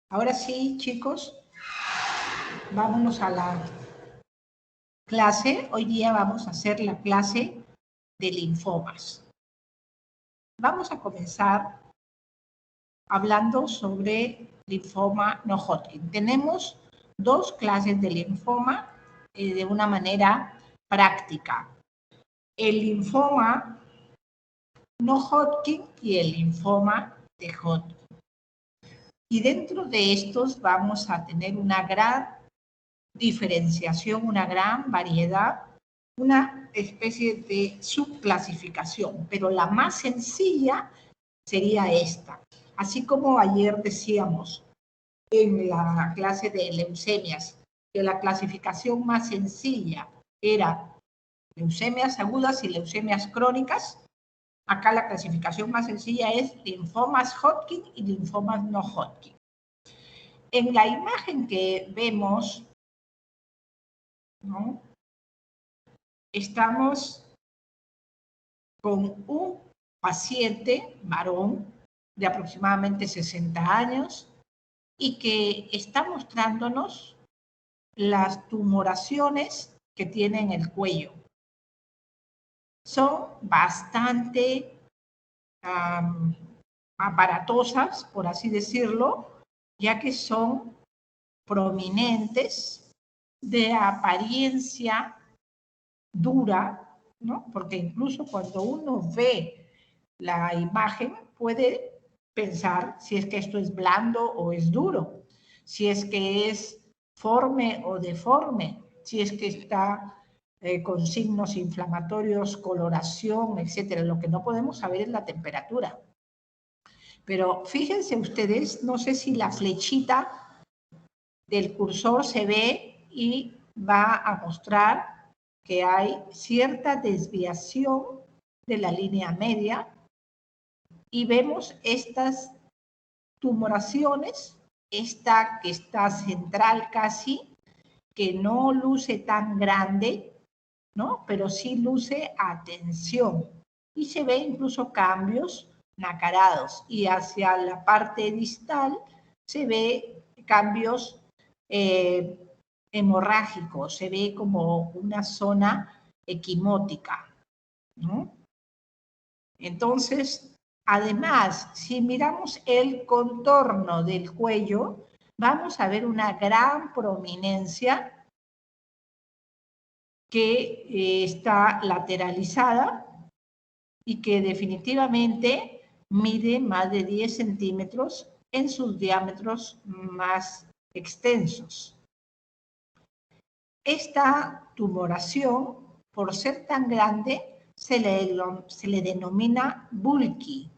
Ahora sí, chicos, vámonos a la clase. Hoy día vamos a hacer la clase de linfomas. Vamos a comenzar hablando sobre linfoma no Hodgkin. Tenemos dos clases de linfoma de una manera práctica. El linfoma no Hodgkin y el linfoma de Hodgkin. Y dentro de estos vamos a tener una gran diferenciación, una gran variedad, una especie de subclasificación, pero la más sencilla sería esta. Así como ayer decíamos en la clase de leucemias que la clasificación más sencilla era leucemias agudas y leucemias crónicas, acá la clasificación más sencilla es linfomas Hodgkin y linfomas no Hodgkin. En la imagen que vemos, ¿no?, estamos con un paciente varón de aproximadamente 60 años y que está mostrándonos las tumoraciones que tiene en el cuello. Son bastante aparatosas, por así decirlo, ya que son prominentes, de apariencia dura, ¿no? Porque incluso cuando uno ve la imagen puede pensar si es que esto es blando o es duro, si es que es forme o deforme, si es que está con signos inflamatorios, coloración, etcétera. Lo que no podemos saber es la temperatura. Pero fíjense ustedes, no sé si la flechita del cursor se ve y va a mostrar que hay cierta desviación de la línea media y vemos estas tumoraciones, esta que está central casi, que no luce tan grande, ¿no? Pero sí luce atención y se ve incluso cambios nacarados y hacia la parte distal se ve cambios hemorrágicos, se ve como una zona equimótica, ¿no? Entonces, además, si miramos el contorno del cuello, vamos a ver una gran prominencia que está lateralizada y que definitivamente mide más de 10 centímetros en sus diámetros más extensos. Esta tumoración, por ser tan grande, se le denomina bulky,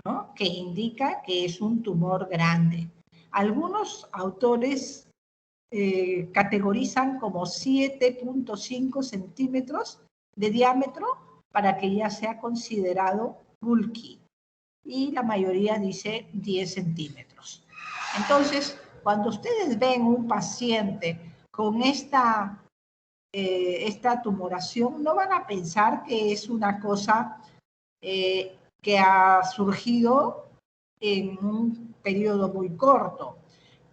¿no?, que indica que es un tumor grande. Algunos autores categorizan como 7.5 centímetros de diámetro para que ya sea considerado bulky. Y la mayoría dice 10 centímetros. Entonces, cuando ustedes ven un paciente con esta tumoración, no van a pensar que es una cosa que ha surgido en un periodo muy corto.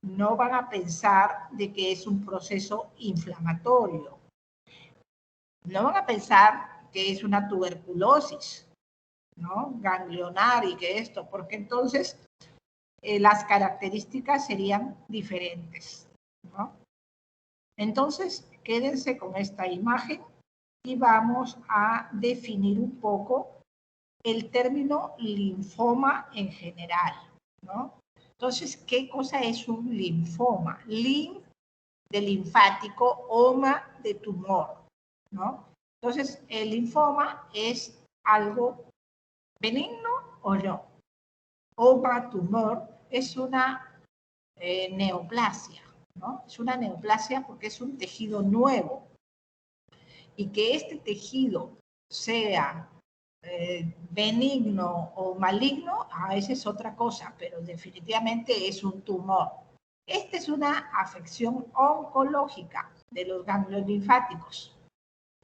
No van a pensar de que es un proceso inflamatorio. No van a pensar que es una tuberculosis, ¿no?, ganglionar y que esto, porque entonces las características serían diferentes, ¿no? Entonces, quédense con esta imagen y vamos a definir un poco el término linfoma en general, ¿no? Entonces, ¿qué cosa es un linfoma? Linf de linfático, oma de tumor, ¿no? Entonces, el linfoma es algo benigno o no. Oma, tumor, es una neoplasia, ¿no? Es una neoplasia porque es un tejido nuevo. Y que este tejido sea benigno o maligno, esa es otra cosa, pero definitivamente es un tumor. Esta es una afección oncológica de los ganglios linfáticos,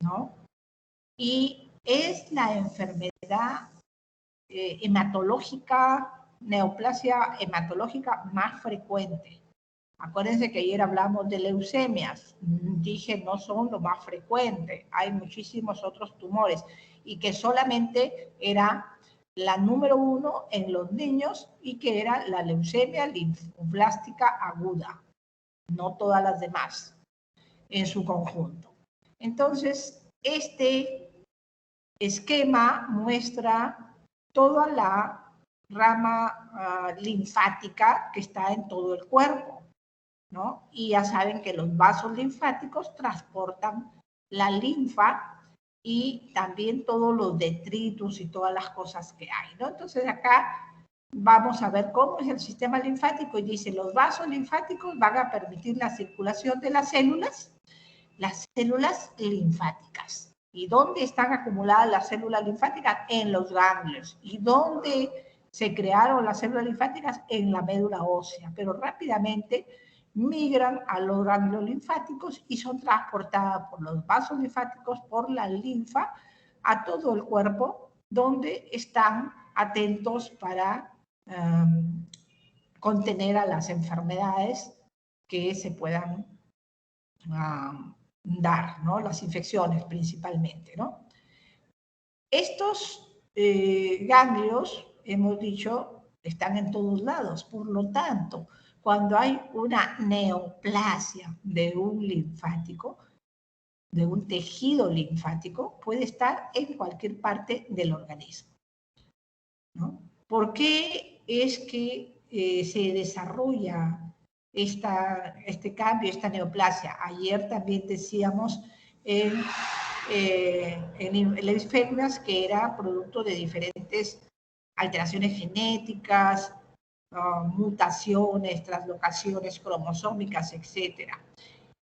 ¿no? Y es la enfermedad hematológica neoplasia hematológica más frecuente. Acuérdense que ayer hablamos de leucemias. Dije, no son lo más frecuente. Hay muchísimos otros tumores y que solamente era la número 1 en los niños y que era la leucemia linfoblástica aguda, no todas las demás en su conjunto. Entonces, este esquema muestra toda la rama linfática que está en todo el cuerpo, ¿no? Y ya saben que los vasos linfáticos transportan la linfa y también todos los detritus y todas las cosas que hay, ¿no? Entonces acá vamos a ver cómo es el sistema linfático y dice, los vasos linfáticos van a permitir la circulación de las células linfáticas. ¿Y dónde están acumuladas las células linfáticas? En los ganglios. ¿Y dónde se crearon las células linfáticas? En la médula ósea, pero rápidamente migran a los ganglios linfáticos y son transportadas por los vasos linfáticos, por la linfa, a todo el cuerpo, donde están atentos para contener a las enfermedades que se puedan dar, ¿no? Las infecciones principalmente, ¿no? Estos ganglios, hemos dicho, están en todos lados. Por lo tanto, cuando hay una neoplasia de un linfático, de un tejido linfático, puede estar en cualquier parte del organismo, ¿no? ¿Por qué es que se desarrolla este cambio, esta neoplasia? Ayer también decíamos en Leishmanias que era producto de diferentes alteraciones genéticas, mutaciones, translocaciones cromosómicas, etc.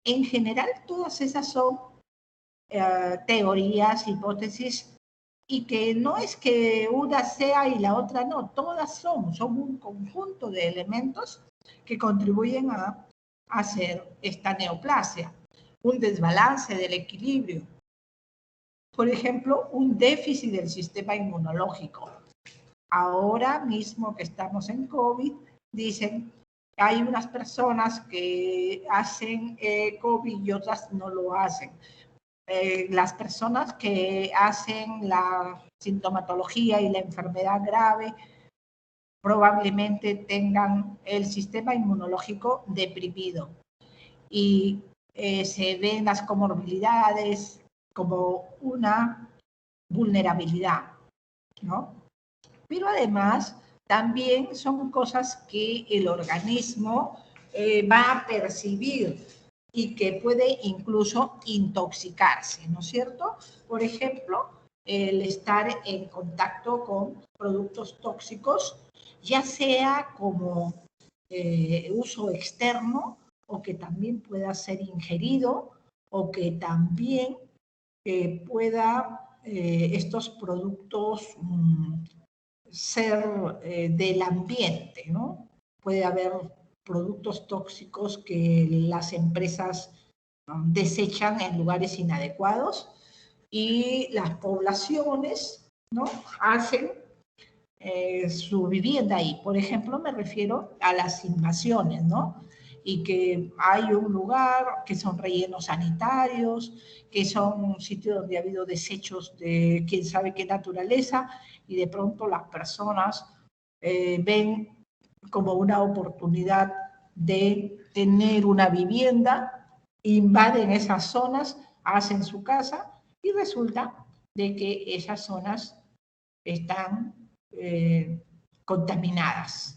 En general, todas esas son teorías, hipótesis, y que no es que una sea y la otra no, todas son un conjunto de elementos que contribuyen a hacer esta neoplasia. Un desbalance del equilibrio. Por ejemplo, un déficit del sistema inmunológico. Ahora mismo que estamos en COVID, dicen que hay unas personas que hacen COVID y otras no lo hacen. Las personas que hacen la sintomatología y la enfermedad grave probablemente tengan el sistema inmunológico deprimido y se ven las comorbilidades como una vulnerabilidad, ¿no? Pero además también son cosas que el organismo va a percibir y que puede incluso intoxicarse, ¿no es cierto? Por ejemplo, el estar en contacto con productos tóxicos, ya sea como uso externo o que también pueda ser ingerido o que también pueda estos productos ser del ambiente, ¿no? Puede haber productos tóxicos que las empresas desechan en lugares inadecuados y las poblaciones, ¿no? Hacen su vivienda ahí. Por ejemplo, me refiero a las invasiones, ¿no? Y que hay un lugar que son rellenos sanitarios, que son sitios donde ha habido desechos de quién sabe qué naturaleza, y de pronto las personas ven como una oportunidad de tener una vivienda, invaden esas zonas, hacen su casa y resulta de que esas zonas están contaminadas.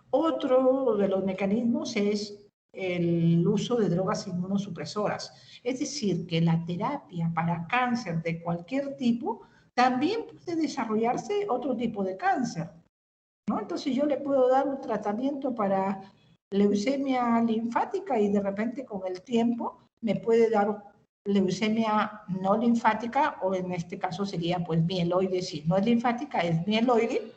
Otro de los mecanismos es el uso de drogas inmunosupresoras. Es decir, que la terapia para cáncer de cualquier tipo también puede desarrollarse otro tipo de cáncer, ¿no? Entonces yo le puedo dar un tratamiento para leucemia linfática y de repente con el tiempo me puede dar leucemia no linfática, o en este caso sería pues mieloide, si no es linfática es mieloide,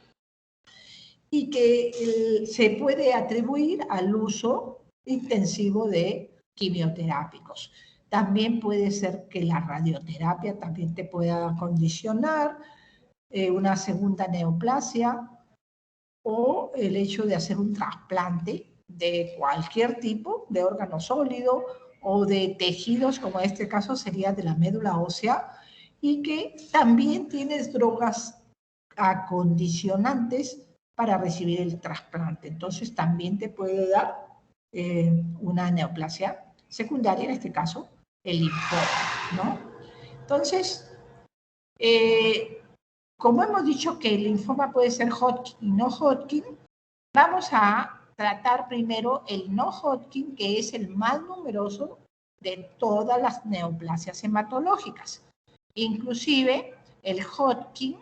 y que se puede atribuir al uso intensivo de quimioterápicos. También puede ser que la radioterapia también te pueda condicionar una segunda neoplasia, o el hecho de hacer un trasplante de cualquier tipo de órgano sólido o de tejidos, como en este caso sería de la médula ósea, y que también tienes drogas acondicionantes para recibir el trasplante. Entonces también te puede dar una neoplasia secundaria, en este caso el linfoma, ¿no? Entonces, como hemos dicho que el linfoma puede ser Hodgkin y no Hodgkin, vamos a tratar primero el no Hodgkin, que es el más numeroso de todas las neoplasias hematológicas. Inclusive el Hodgkin,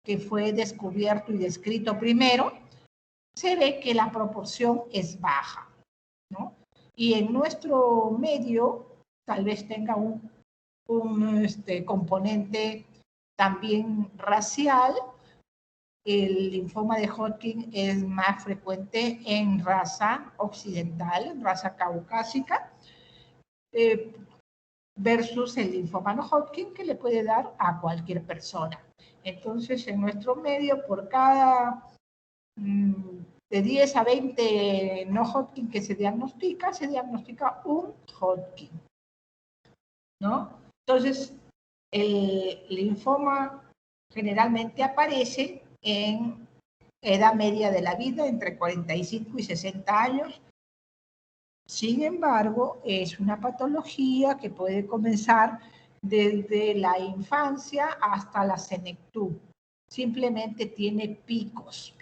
que fue descubierto y descrito primero, se ve que la proporción es baja, ¿no? Y en nuestro medio tal vez tenga un componente también racial. El linfoma de Hodgkin es más frecuente en raza occidental, en raza caucásica, versus el linfoma no Hodgkin, que le puede dar a cualquier persona. Entonces, en nuestro medio, por cada de 10 a 20 no Hodgkin que se diagnostica un Hodgkin, ¿no? Entonces, el linfoma generalmente aparece en edad media de la vida, entre 45 y 60 años. Sin embargo, es una patología que puede comenzar desde la infancia hasta la senectud. Simplemente tiene picos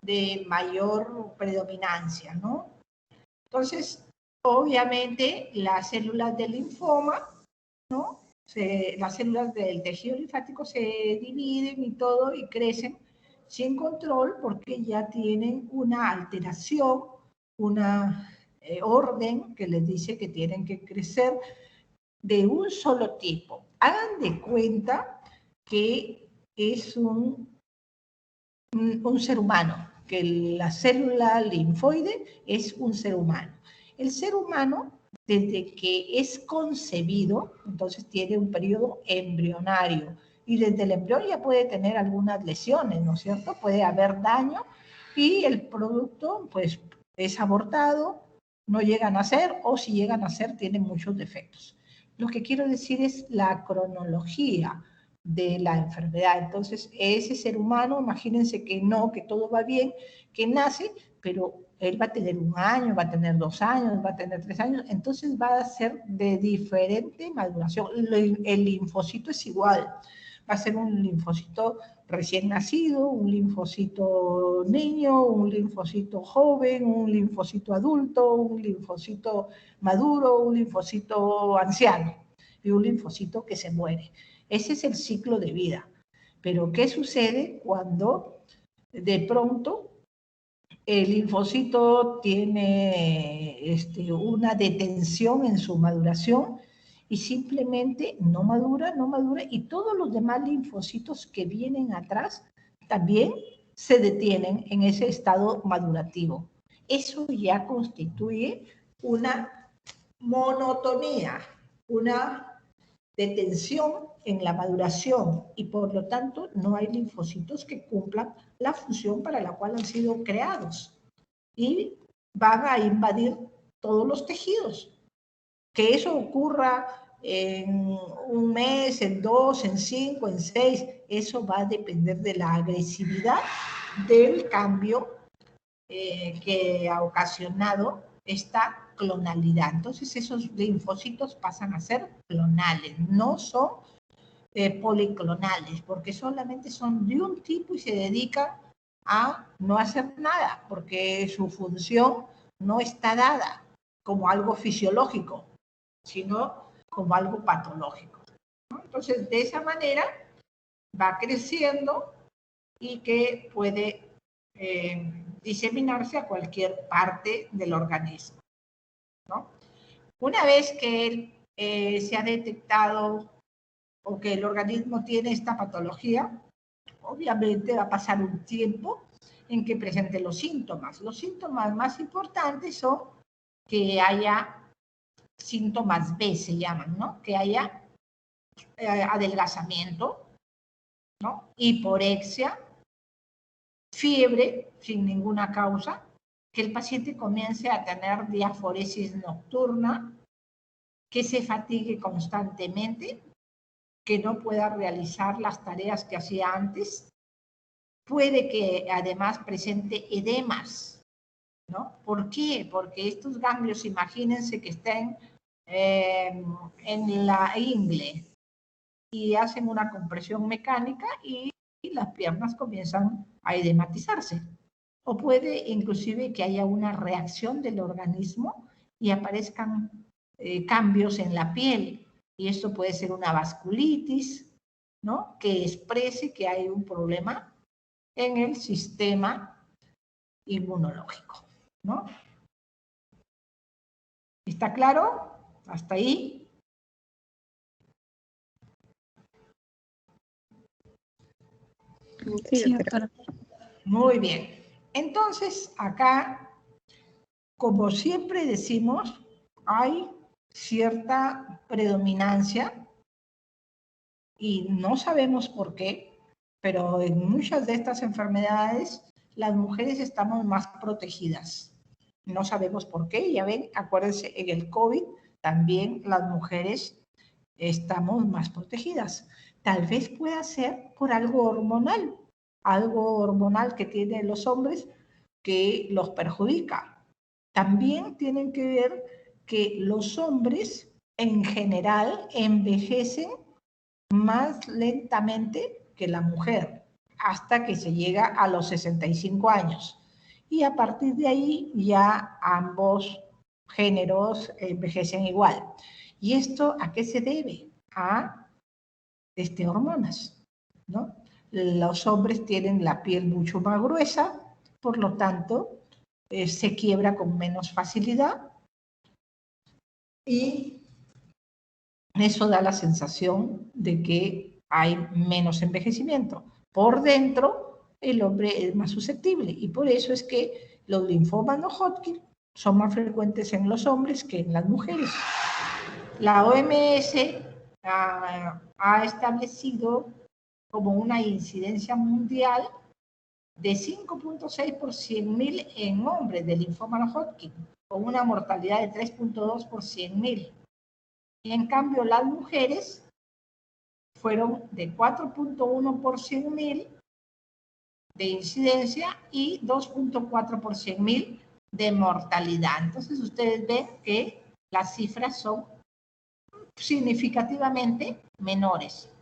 de mayor predominancia, ¿no? Entonces, obviamente, las células del linfoma, ¿no? Las células del tejido linfático se dividen y todo y crecen sin control porque ya tienen una alteración, una orden que les dice que tienen que crecer de un solo tipo. Hagan de cuenta que es un ser humano, que la célula linfoide es un ser humano. El ser humano, desde que es concebido, entonces tiene un periodo embrionario, y desde el embrión ya puede tener algunas lesiones, ¿no es cierto? Puede haber daño, y el producto, pues, es abortado, no llega a nacer, o si llega a nacer, tiene muchos defectos. Lo que quiero decir es la cronología de la enfermedad. Entonces, ese ser humano, imagínense que no, que todo va bien, que nace, pero él va a tener 1 año, va a tener 2 años, va a tener 3 años, entonces va a ser de diferente maduración. El linfocito es igual, va a ser un linfocito recién nacido, un linfocito niño, un linfocito joven, un linfocito adulto, un linfocito maduro, un linfocito anciano y un linfocito que se muere. Ese es el ciclo de vida. Pero ¿qué sucede cuando de pronto el linfocito tiene una detención en su maduración y simplemente no madura, y todos los demás linfocitos que vienen atrás también se detienen en ese estado madurativo? Eso ya constituye una monotonía, una detención en la maduración, y por lo tanto no hay linfocitos que cumplan la función para la cual han sido creados y van a invadir todos los tejidos. Que eso ocurra en 1 mes, en 2, en 5, en 6, eso va a depender de la agresividad del cambio que ha ocasionado esta clonalidad. Entonces esos linfocitos pasan a ser clonales, no son policlonales, porque solamente son de un tipo y se dedican a no hacer nada, porque su función no está dada como algo fisiológico, sino como algo patológico, ¿no? Entonces, de esa manera va creciendo y que puede diseminarse a cualquier parte del organismo, ¿no? Una vez que se ha detectado o que el organismo tiene esta patología, obviamente va a pasar un tiempo en que presente los síntomas. Los síntomas más importantes son que haya síntomas B, se llaman, ¿no? Que haya adelgazamiento, ¿no? Hiporexia, fiebre sin ninguna causa, que el paciente comience a tener diaforesis nocturna, que se fatigue constantemente, que no pueda realizar las tareas que hacía antes. Puede que además presente edemas, ¿no? ¿Por qué? Porque estos ganglios, imagínense que estén en la ingle y hacen una compresión mecánica y las piernas comienzan a edematizarse. O puede inclusive que haya una reacción del organismo y aparezcan cambios en la piel. Y esto puede ser una vasculitis, ¿no? Que exprese que hay un problema en el sistema inmunológico, ¿no? ¿Está claro? ¿Hasta ahí? Sí, doctora. Muy bien. Entonces, acá, como siempre decimos, hay cierta predominancia y no sabemos por qué, pero en muchas de estas enfermedades las mujeres estamos más protegidas. No sabemos por qué, ya ven, acuérdense, en el COVID también las mujeres estamos más protegidas. Tal vez pueda ser por algo hormonal que tienen los hombres que los perjudica. También tienen que ver que los hombres en general envejecen más lentamente que la mujer, hasta que se llega a los 65 años. Y a partir de ahí ya ambos géneros envejecen igual. ¿Y esto a qué se debe? A hormonas, ¿no? Los hombres tienen la piel mucho más gruesa, por lo tanto, se quiebra con menos facilidad y eso da la sensación de que hay menos envejecimiento. Por dentro, el hombre es más susceptible y por eso es que los linfomas no Hodgkin son más frecuentes en los hombres que en las mujeres. La OMS ha establecido como una incidencia mundial de 5.6 por 100.000 en hombres de linfoma no Hodgkin, con una mortalidad de 3.2 por 100.000. Y en cambio las mujeres fueron de 4.1 por 100.000 de incidencia y 2.4 por 100.000 de mortalidad. Entonces ustedes ven que las cifras son significativamente menores.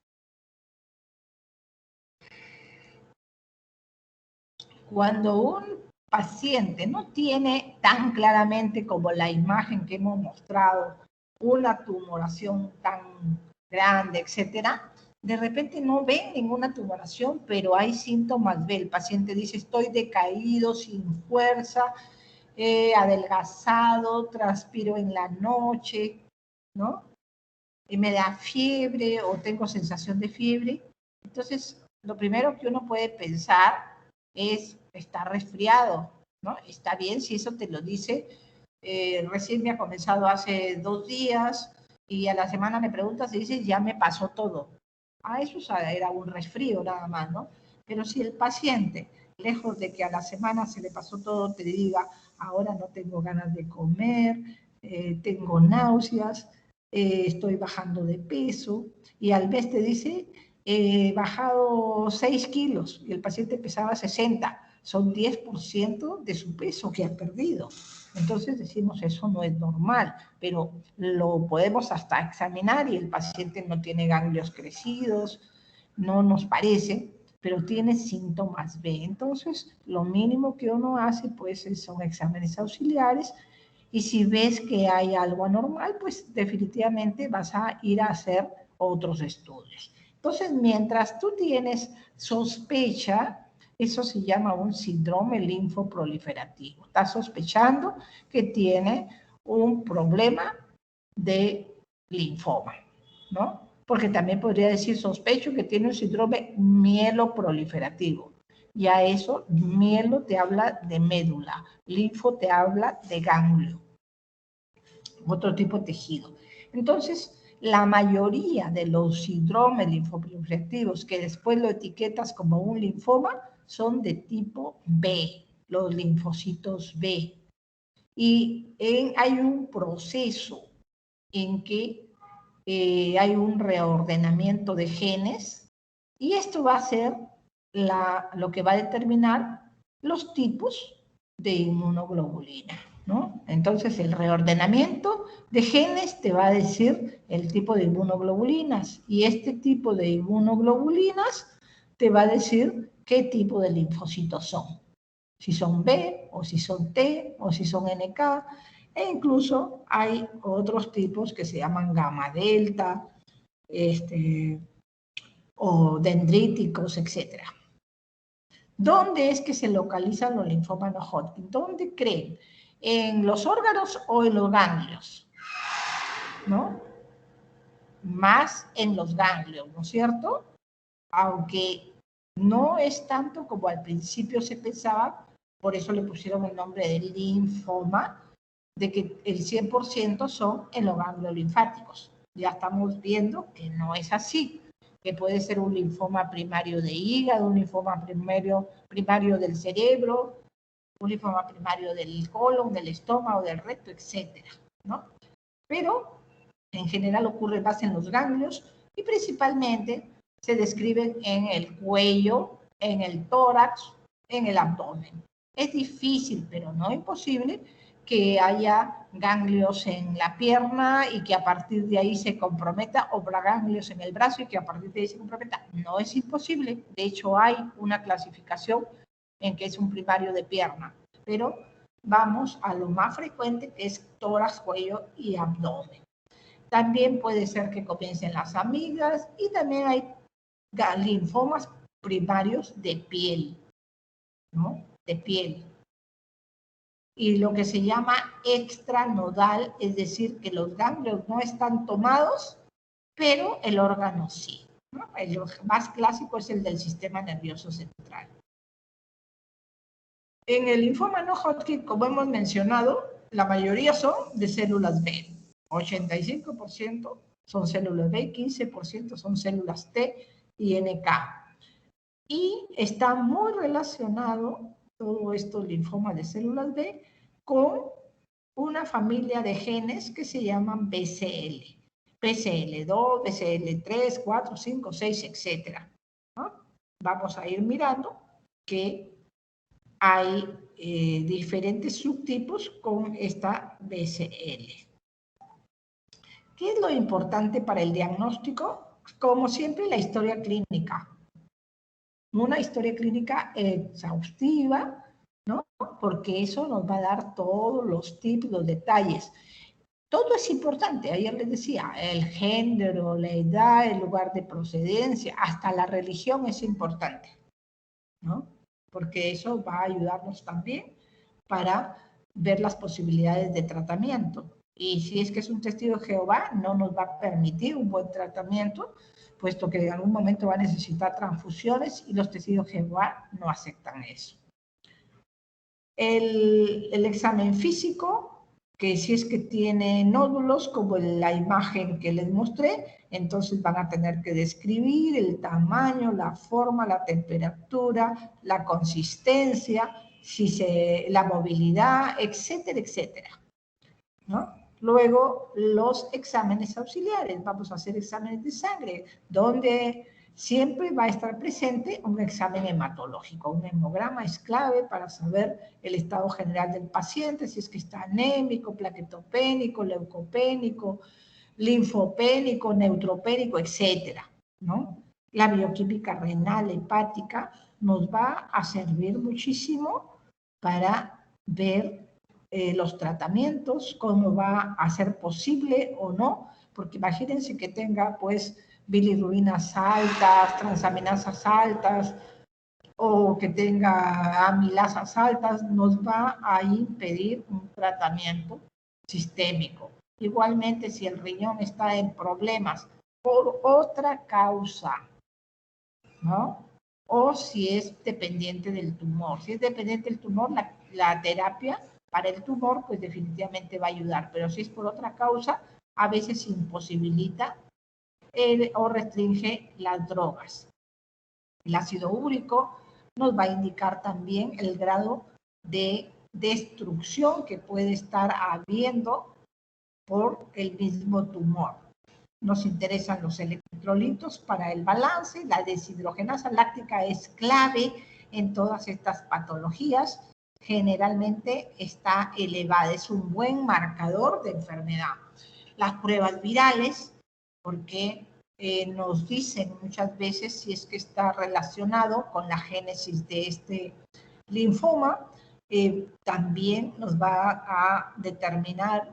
Cuando un paciente no tiene tan claramente como la imagen que hemos mostrado una tumoración tan grande, etcétera, de repente no ven ninguna tumoración, pero hay síntomas. Ve, el paciente dice, estoy decaído, sin fuerza, adelgazado, transpiro en la noche, ¿no? Y me da fiebre o tengo sensación de fiebre. Entonces, lo primero que uno puede pensar es, está resfriado, ¿no? Está bien si eso te lo dice, recién me ha comenzado hace 2 días y a la semana me preguntas y dices, ya me pasó todo. Eso era un resfrío nada más, ¿no? Pero si el paciente, lejos de que a la semana se le pasó todo, te diga, ahora no tengo ganas de comer, tengo náuseas, estoy bajando de peso, y al mes te dice, he bajado 6 kilos y el paciente pesaba 60, son 10% de su peso que ha perdido. Entonces decimos, eso no es normal, pero lo podemos hasta examinar y el paciente no tiene ganglios crecidos, no nos parece, pero tiene síntomas B. Entonces, lo mínimo que uno hace, pues, son exámenes auxiliares y si ves que hay algo anormal, pues definitivamente vas a ir a hacer otros estudios. Entonces, mientras tú tienes sospecha, eso se llama un síndrome linfoproliferativo. Estás sospechando que tiene un problema de linfoma, ¿no? Porque también podría decir, sospecho que tiene un síndrome mieloproliferativo. Ya eso, mielo te habla de médula, linfo te habla de ganglio, otro tipo de tejido. Entonces, la mayoría de los síndromes linfoproliferativos que después lo etiquetas como un linfoma son de tipo B, los linfocitos B. Y hay un proceso en que hay un reordenamiento de genes y esto va a ser lo que va a determinar los tipos de inmunoglobulina, ¿no? Entonces, el reordenamiento de genes te va a decir el tipo de inmunoglobulinas y este tipo de inmunoglobulinas te va a decir qué tipo de linfocitos son. Si son B, o si son T, o si son NK, e incluso hay otros tipos que se llaman gamma delta, o dendríticos, etc. ¿Dónde es que se localizan los linfomas no Hodgkin? ¿Dónde creen? ¿En los órganos o en los ganglios? ¿No? Más en los ganglios, ¿no es cierto? Aunque no es tanto como al principio se pensaba, por eso le pusieron el nombre de linfoma, de que el 100% son en los ganglios linfáticos. Ya estamos viendo que no es así, que puede ser un linfoma primario de hígado, un linfoma primario del cerebro, un linfoma primario del colon, del estómago, del recto, etc., ¿no? Pero en general ocurre más en los ganglios y principalmente se describen en el cuello, en el tórax, en el abdomen. Es difícil, pero no imposible, que haya ganglios en la pierna y que a partir de ahí se comprometa, o ganglios en el brazo y que a partir de ahí se comprometa. No es imposible. De hecho, hay una clasificación en que es un primario de pierna, pero vamos a lo más frecuente, que es tórax, cuello y abdomen. También puede ser que comiencen las amigas y también hay linfomas primarios de piel, ¿no? De piel. Y lo que se llama extranodal, es decir, que los ganglios no están tomados, pero el órgano sí, ¿no? El más clásico es el del sistema nervioso central. En el linfoma no Hodgkin, como hemos mencionado, la mayoría son de células B. 85% son células B, 15% son células T y NK. Y está muy relacionado todo esto, linfoma de células B, con una familia de genes que se llaman BCL. BCL2, BCL3, 4, 5, 6, etc. ¿No? Vamos a ir mirando que hay diferentes subtipos con esta BCL. ¿Qué es lo importante para el diagnóstico? Como siempre, la historia clínica. Una historia clínica exhaustiva, ¿no? Porque eso nos va a dar todos los tips, los detalles. Todo es importante, ayer les decía, el género, la edad, el lugar de procedencia, hasta la religión es importante, ¿no? Porque eso va a ayudarnos también para ver las posibilidades de tratamiento. Y si es que es un testigo de Jehová, no nos va a permitir un buen tratamiento, puesto que en algún momento va a necesitar transfusiones y los testigos de Jehová no aceptan eso. El examen físico, que si es que tiene nódulos, como en la imagen que les mostré, entonces van a tener que describir el tamaño, la forma, la temperatura, la consistencia, la movilidad, etcétera, etcétera, ¿no? Luego, los exámenes auxiliares. Vamos a hacer exámenes de sangre, donde siempre va a estar presente un examen hematológico. Un hemograma es clave para saber el estado general del paciente, si es que está anémico, plaquetopénico, leucopénico, linfopénico, neutropénico, etcétera, ¿no? La bioquímica renal, hepática, nos va a servir muchísimo para ver los tratamientos, cómo va a ser posible o no, porque imagínense que tenga pues bilirrubinas altas, transaminasas altas o que tenga amilasas altas, nos va a impedir un tratamiento sistémico. Igualmente, si el riñón está en problemas por otra causa, ¿no? O si es dependiente del tumor. Si es dependiente del tumor, la terapia para el tumor, pues definitivamente va a ayudar. Pero si es por otra causa, a veces imposibilita o restringe las drogas. El ácido úrico nos va a indicar también el grado de destrucción que puede estar habiendo por el mismo tumor. Nos interesan los electrolitos para el balance. La deshidrogenasa láctica es clave en todas estas patologías. Generalmente está elevada, es un buen marcador de enfermedad. Las pruebas virales, porque nos dicen muchas veces si es que está relacionado con la génesis de este linfoma, también nos va a determinar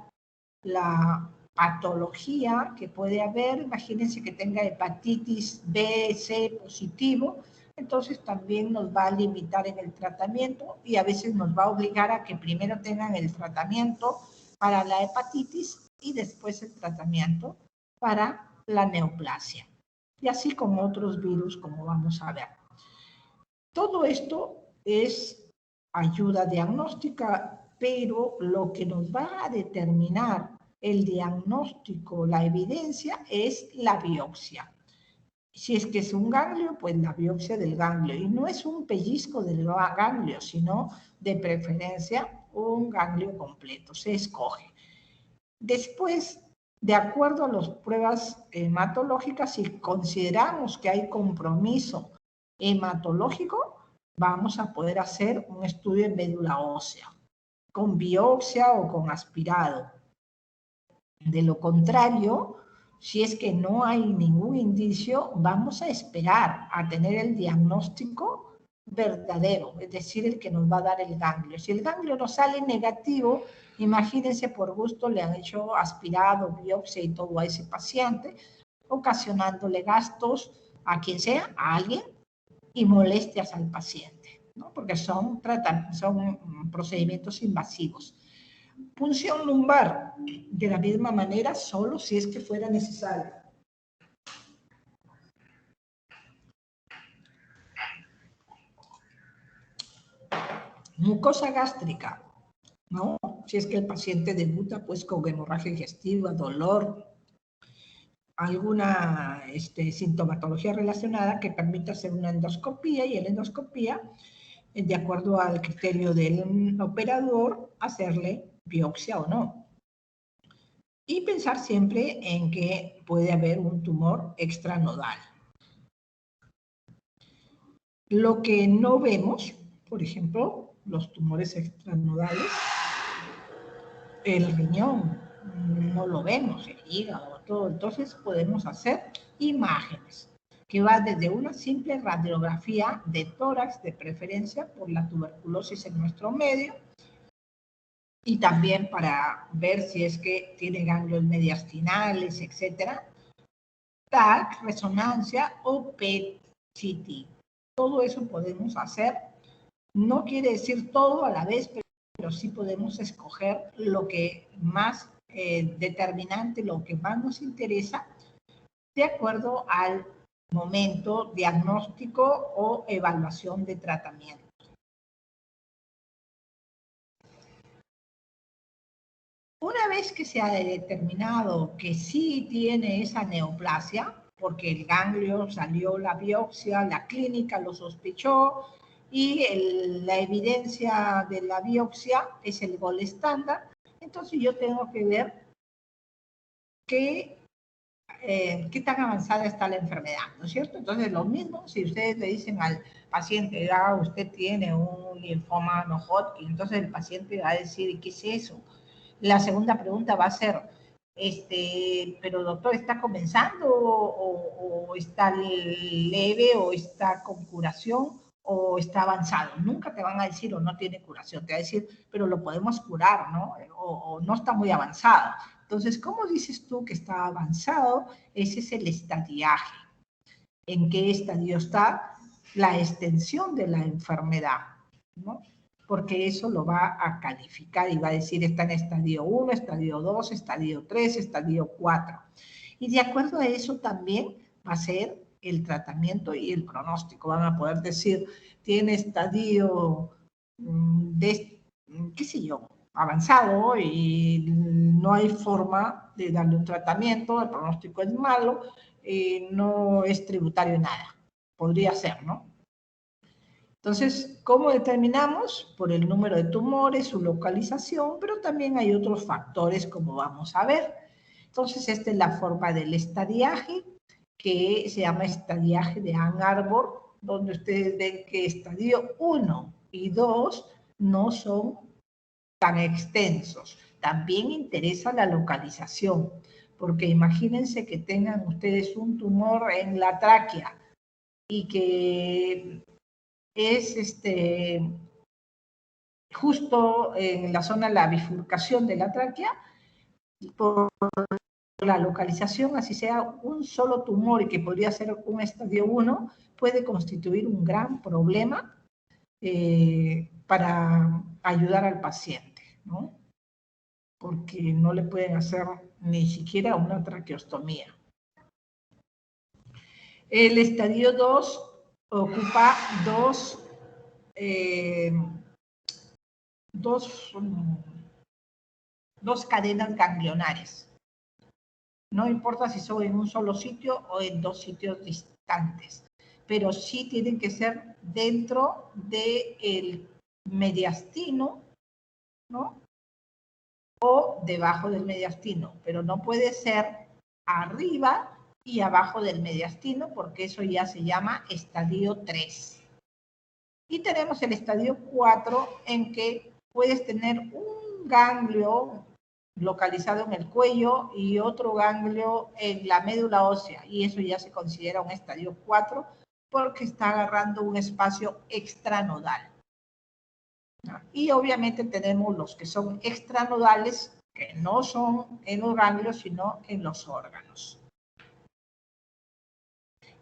la patología que puede haber. Imagínense que tenga hepatitis B, C positivo, entonces también nos va a limitar en el tratamiento y a veces nos va a obligar a que primero tengan el tratamiento para la hepatitis y después el tratamiento para la neoplasia. Y así con otros virus, como vamos a ver. Todo esto es ayuda diagnóstica, pero lo que nos va a determinar el diagnóstico, la evidencia, es la biopsia. Si es que es un ganglio, pues la biopsia del ganglio. Y no es un pellizco del ganglio, sino de preferencia un ganglio completo. Se escoge. Después, de acuerdo a las pruebas hematológicas, si consideramos que hay compromiso hematológico, vamos a poder hacer un estudio en médula ósea, con biopsia o con aspirado. De lo contrario, si es que no hay ningún indicio, vamos a esperar a tener el diagnóstico verdadero, es decir, el que nos va a dar el ganglio. Si el ganglio nos sale negativo, imagínense, por gusto le han hecho aspirado, biopsia y todo a ese paciente, ocasionándole gastos a quien sea, a alguien, y molestias al paciente, ¿no? Porque son procedimientos invasivos. Punción lumbar, de la misma manera, solo si es que fuera necesario. Mucosa gástrica, ¿no? Si es que el paciente debuta pues con hemorragia digestiva, dolor, alguna sintomatología relacionada que permita hacer una endoscopía, y la endoscopía, de acuerdo al criterio del operador, hacerle biopsia o no. Y pensar siempre en que puede haber un tumor extranodal. Lo que no vemos, por ejemplo, los tumores extranodales, el riñón, no lo vemos, el hígado, todo. Entonces podemos hacer imágenes, que va desde una simple radiografía de tórax, de preferencia por la tuberculosis en nuestro medio, y también para ver si es que tiene ganglios mediastinales, etcétera, TAC, resonancia o PET-CT. Todo eso podemos hacer. No quiere decir todo a la vez, pero sí podemos escoger lo que más determinante, lo que más nos interesa, de acuerdo al momento diagnóstico o evaluación de tratamiento. Una vez que se ha determinado que sí tiene esa neoplasia, porque el ganglio salió la biopsia, la clínica lo sospechó y la evidencia de la biopsia es el gol estándar, entonces yo tengo que ver qué tan avanzada está la enfermedad, ¿no es cierto? Entonces, lo mismo, si ustedes le dicen al paciente, usted tiene un linfoma no Hodgkin, entonces el paciente va a decir, ¿qué es eso? La segunda pregunta va a ser, pero doctor, ¿está comenzando o está leve o está con curación o está avanzado? Nunca te van a decir o no tiene curación, te va a decir, pero lo podemos curar, ¿no? O no está muy avanzado. Entonces, ¿cómo dices tú que está avanzado? Ese es el estadiaje. ¿En qué estadio está la extensión de la enfermedad? ¿No? Porque eso lo va a calificar y va a decir está en estadio 1, estadio 2, estadio 3, estadio 4. Y de acuerdo a eso también va a ser el tratamiento y el pronóstico. Van a poder decir, tiene estadio de, qué sé yo, avanzado y no hay forma de darle un tratamiento, el pronóstico es malo, no es tributario nada. Podría ser, ¿no? Entonces, ¿cómo determinamos? Por el número de tumores, su localización, pero también hay otros factores como vamos a ver. Entonces, esta es la forma del estadiaje, que se llama estadiaje de Ann Arbor, donde ustedes ven que estadio 1 y 2 no son tan extensos. También interesa la localización, porque imagínense que tengan ustedes un tumor en la tráquea y que es justo en la zona de la bifurcación de la tráquea, por la localización, así sea un solo tumor y que podría ser un estadio 1, puede constituir un gran problema para ayudar al paciente, ¿no? Porque no le pueden hacer ni siquiera una traqueostomía. El estadio 2 ocupa dos cadenas ganglionares. No importa si son en un solo sitio o en dos sitios distantes, pero sí tienen que ser dentro del mediastino, ¿no? O debajo del mediastino, pero no puede ser arriba y abajo del mediastino, porque eso ya se llama estadio 3. Y tenemos el estadio 4, en que puedes tener un ganglio localizado en el cuello y otro ganglio en la médula ósea, y eso ya se considera un estadio 4 porque está agarrando un espacio extranodal. Y obviamente tenemos los que son extranodales, que no son en los ganglios, sino en los órganos.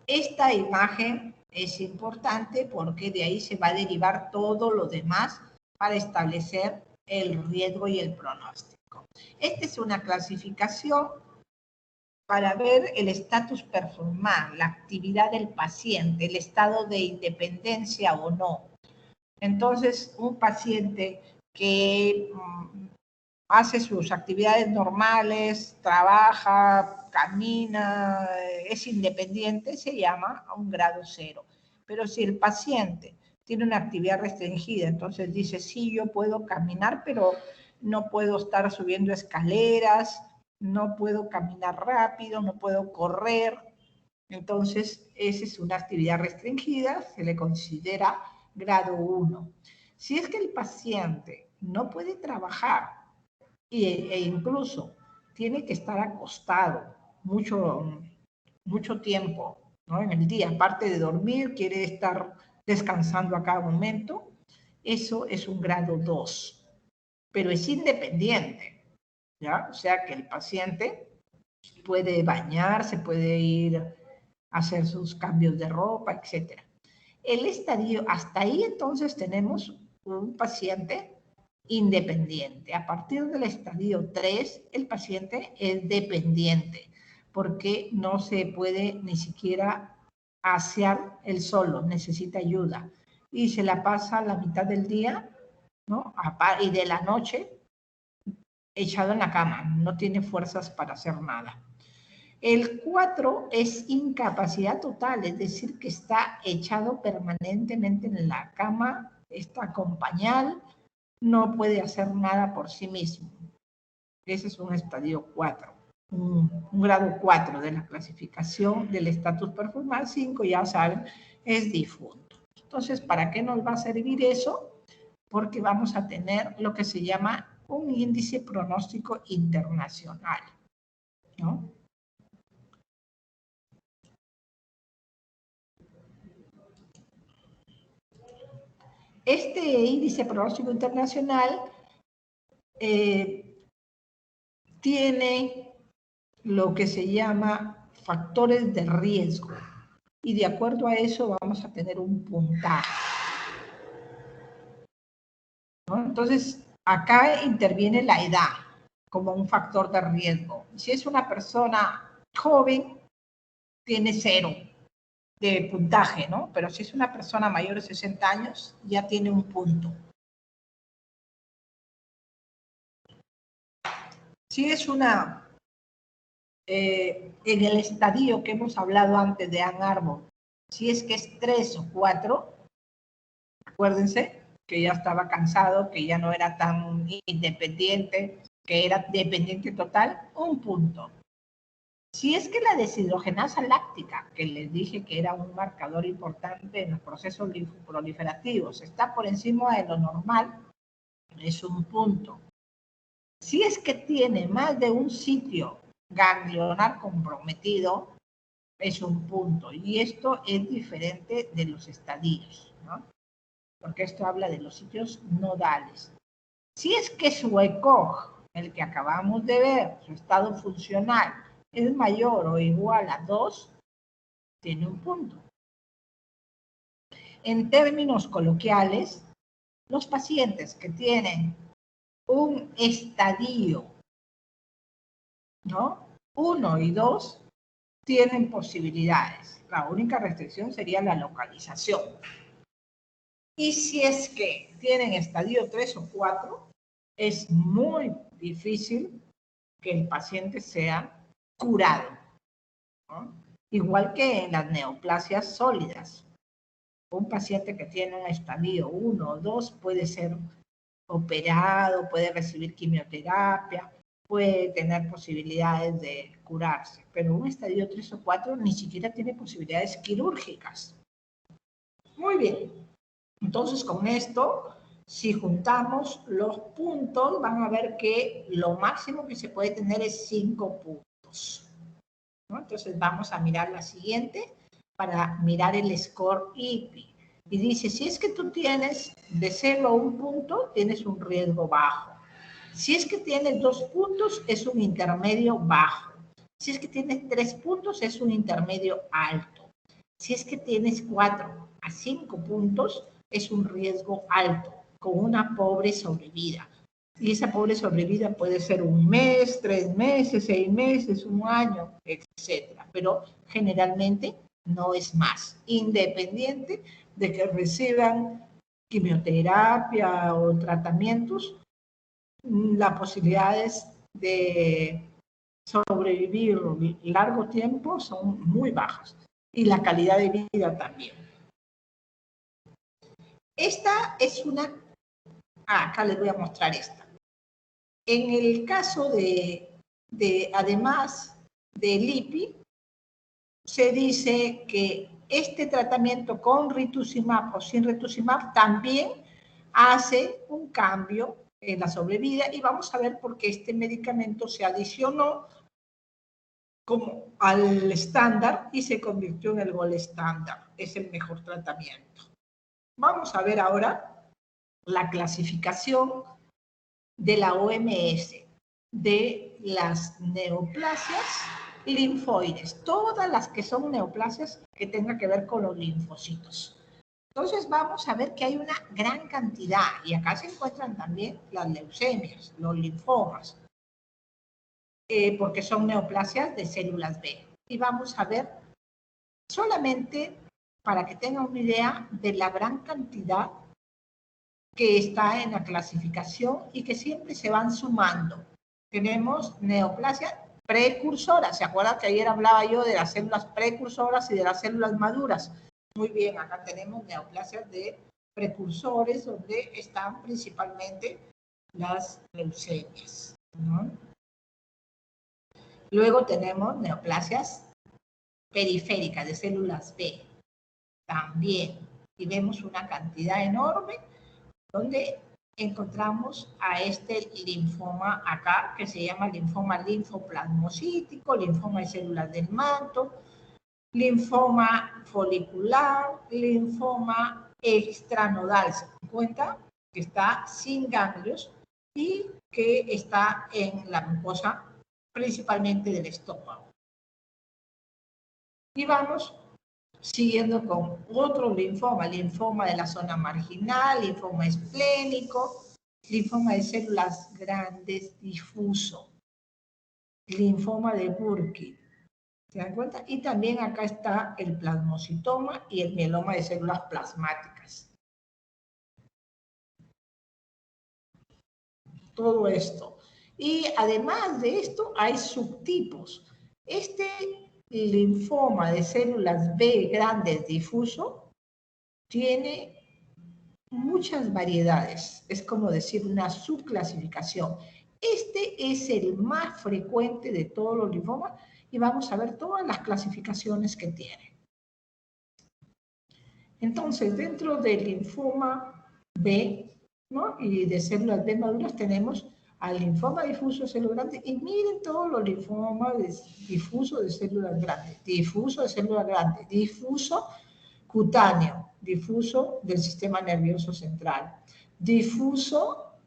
Esta imagen es importante porque de ahí se va a derivar todo lo demás para establecer el riesgo y el pronóstico. Esta es una clasificación para ver el estatus performance, la actividad del paciente, el estado de independencia o no. Entonces, un paciente que hace sus actividades normales, trabaja, camina, es independiente, se llama a un grado 0. Pero si el paciente tiene una actividad restringida, entonces dice, sí, yo puedo caminar, pero no puedo estar subiendo escaleras, no puedo caminar rápido, no puedo correr. Entonces, esa es una actividad restringida, se le considera grado 1. Si es que el paciente no puede trabajar e incluso tiene que estar acostado mucho tiempo, ¿no? En el día, aparte de dormir, quiere estar descansando a cada momento, eso es un grado 2, pero es independiente, ¿ya? O sea que el paciente puede bañarse, puede ir a hacer sus cambios de ropa, etc. El estadio, hasta ahí entonces tenemos un paciente independiente. A partir del estadio 3, el paciente es dependiente, porque no se puede ni siquiera asear él solo, necesita ayuda. Y se la pasa la mitad del día, ¿no? Y de la noche echado en la cama, no tiene fuerzas para hacer nada. El 4 es incapacidad total, es decir, que está echado permanentemente en la cama, está con pañal, no puede hacer nada por sí mismo. Ese es un estadio 4, un grado 4 de la clasificación del estatus performance. 5, ya saben, es difunto. Entonces, ¿para qué nos va a servir eso? Porque vamos a tener lo que se llama un índice pronóstico internacional, ¿no? Este índice pronóstico internacional tiene lo que se llama factores de riesgo, y de acuerdo a eso vamos a tener un puntaje, ¿no? Entonces, acá interviene la edad como un factor de riesgo. Si es una persona joven, tiene 0 de puntaje, ¿no? Pero si es una persona mayor de 60 años, ya tiene un punto. Si es una, en el estadio que hemos hablado antes de Ann Arbor, si es que es 3 o 4, Acuérdense que ya estaba cansado, que ya no era tan independiente, que era dependiente total, 1 punto. Si es que la deshidrogenasa láctica, que les dije que era un marcador importante en los procesos linfoproliferativos, está por encima de lo normal, es 1 punto. Si es que tiene más de un sitio ganglionar comprometido, es 1 punto. Y esto es diferente de los estadios, ¿no? Porque esto habla de los sitios nodales. Si es que su ECOG, el que acabamos de ver, su estado funcional, es mayor o igual a 2, tiene 1 punto. En términos coloquiales, los pacientes que tienen un estadio, ¿no? 1 y 2, tienen posibilidades. La única restricción sería la localización. Y si es que tienen estadio 3 o 4, es muy difícil que el paciente sea curado, ¿no? Igual que en las neoplasias sólidas. Un paciente que tiene un estadio 1 o 2 puede ser operado, puede recibir quimioterapia, puede tener posibilidades de curarse, pero un estadio 3 o 4 ni siquiera tiene posibilidades quirúrgicas. Muy bien, entonces con esto, si juntamos los puntos, van a ver que lo máximo que se puede tener es 5 puntos, ¿no? Entonces vamos a mirar la siguiente para mirar el score IPI. Y dice, si es que tú tienes de 0 a 1 punto, tienes un riesgo bajo. Si es que tienes 2 puntos, es un intermedio bajo. Si es que tienes 3 puntos, es un intermedio alto. Si es que tienes 4 a 5 puntos, es un riesgo alto, con una pobre sobrevida. Y esa pobre sobrevida puede ser 1 mes, 3 meses, 6 meses, 1 año, etc. Pero generalmente no es más, independiente de que reciban quimioterapia o tratamientos, las posibilidades de sobrevivir largo tiempo son muy bajas y la calidad de vida también. Esta es una... acá les voy a mostrar esta. En el caso además del IPI, se dice que este tratamiento con rituximab o sin rituximab también hace un cambio en la sobrevida y vamos a ver por qué este medicamento se adicionó como al estándar y se convirtió en el gold estándar. Es el mejor tratamiento. Vamos a ver ahora la clasificación de la OMS de las neoplasias linfoides, todas las que son neoplasias que tengan que ver con los linfocitos. Entonces vamos a ver que hay una gran cantidad, y acá se encuentran también las leucemias, los linfomas, porque son neoplasias de células B. Y vamos a ver solamente para que tengan una idea de la gran cantidad que está en la clasificación y que siempre se van sumando. Tenemos neoplasia precursora. ¿Se acuerdan que ayer hablaba yo de las células precursoras y de las células maduras? Muy bien, acá tenemos neoplasias de precursores donde están principalmente las leucemias, ¿no? Luego tenemos neoplasias periféricas de células B también. Y vemos una cantidad enorme donde encontramos a este linfoma acá, que se llama linfoma linfoplasmocítico, linfoma de células del manto, linfoma folicular, linfoma extranodal. ¿Se dan cuenta? Que está sin ganglios y que está en la mucosa principalmente del estómago. Y vamos siguiendo con otro linfoma, linfoma de la zona marginal, linfoma esplénico, linfoma de células grandes difuso, linfoma de Burkitt. ¿Se dan cuenta? Y también acá está el plasmocitoma y el mieloma de células plasmáticas. Todo esto. Y además de esto hay subtipos. Este linfoma de células B grandes difuso tiene muchas variedades, es como decir una subclasificación. Este es el más frecuente de todos los linfomas y vamos a ver todas las clasificaciones que tiene. Entonces, dentro del linfoma B, ¿no? Y de células B maduras tenemos al linfoma difuso de células grandes, y miren todos los linfomas difusos de células grandes, difuso cutáneo, difuso del sistema nervioso central, difuso,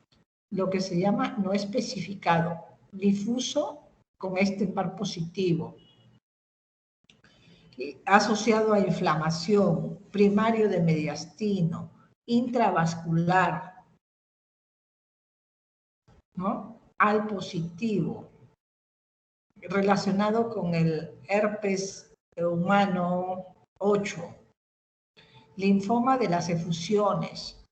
lo que se llama no especificado, difuso con este par positivo, asociado a inflamación, primario de mediastino, intravascular, ¿no? Al positivo, relacionado con el herpes humano 8, linfoma de las efusiones,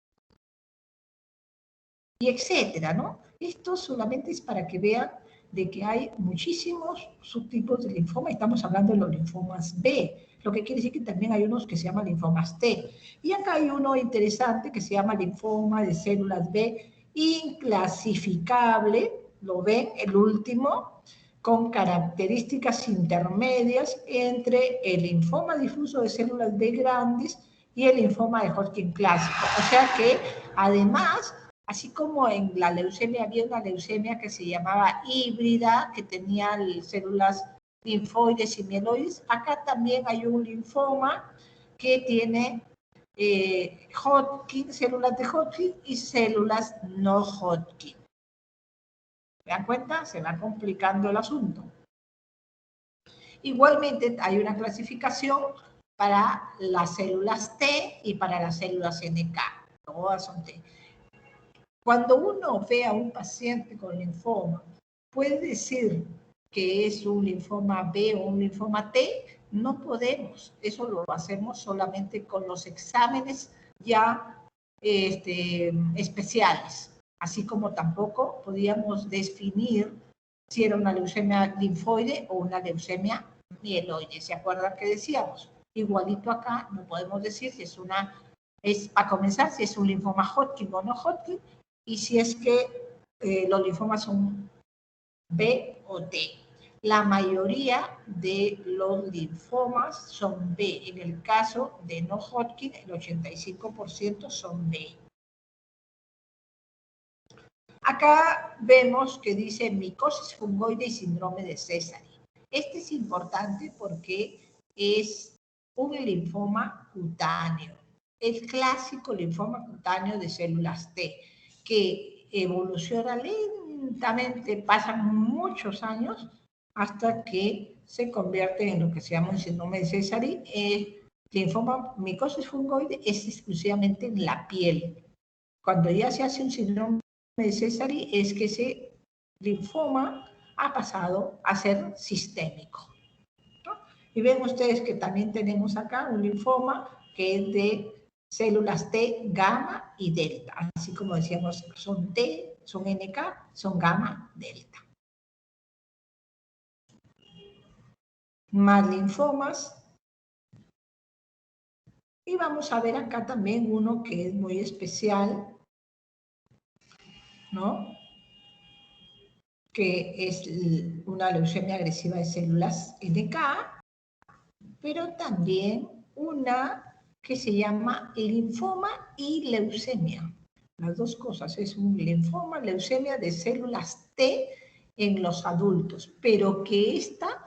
y etcétera, ¿no? Esto solamente es para que vean de que hay muchísimos subtipos de linfoma. Estamos hablando de los linfomas B, lo que quiere decir que también hay unos que se llaman linfomas T. Y acá hay uno interesante que se llama linfoma de células B inclasificable, lo ven, el último, con características intermedias entre el linfoma difuso de células B grandes y el linfoma de Hodgkin clásico. O sea que, además, así como en la leucemia había una leucemia que se llamaba híbrida, que tenía células linfoides y mieloides, acá también hay un linfoma que tiene Hodgkin, células de Hodgkin y células no Hodgkin. ¿Se dan cuenta? Se va complicando el asunto. Igualmente hay una clasificación para las células T y para las células NK. Todas son T. Cuando uno ve a un paciente con linfoma, puede decir que es un linfoma B o un linfoma T. No podemos. Eso lo hacemos solamente con los exámenes ya especiales. Así como tampoco podíamos definir si era una leucemia linfoide o una leucemia mieloide. ¿Se acuerdan que decíamos? Igualito acá, no podemos decir si es a comenzar, si es un linfoma Hodgkin o no Hodgkin, y si es que los linfomas son B o T. La mayoría de los linfomas son B. En el caso de no Hodgkin, el 85% son B. Acá vemos que dice micosis fungoide y síndrome de Sézary. Este es importante porque es un linfoma cutáneo, el clásico linfoma cutáneo de células T, que evoluciona lentamente, pasan muchos años hasta que se convierte en lo que se llama un síndrome de Sézary. El linfoma micosis fungoide es exclusivamente en la piel. Cuando ya se hace un síndrome de Sézary es que ese linfoma ha pasado a ser sistémico, ¿no? Y ven ustedes que también tenemos acá un linfoma que es de células T, gamma y delta. Así como decíamos, son T, son NK, son gamma, delta. Más linfomas. Y vamos a ver acá también uno que es muy especial, ¿no? Que es una leucemia agresiva de células NK, pero también una que se llama linfoma y leucemia. Las dos cosas, es un linfoma, leucemia de células T en los adultos, pero que esta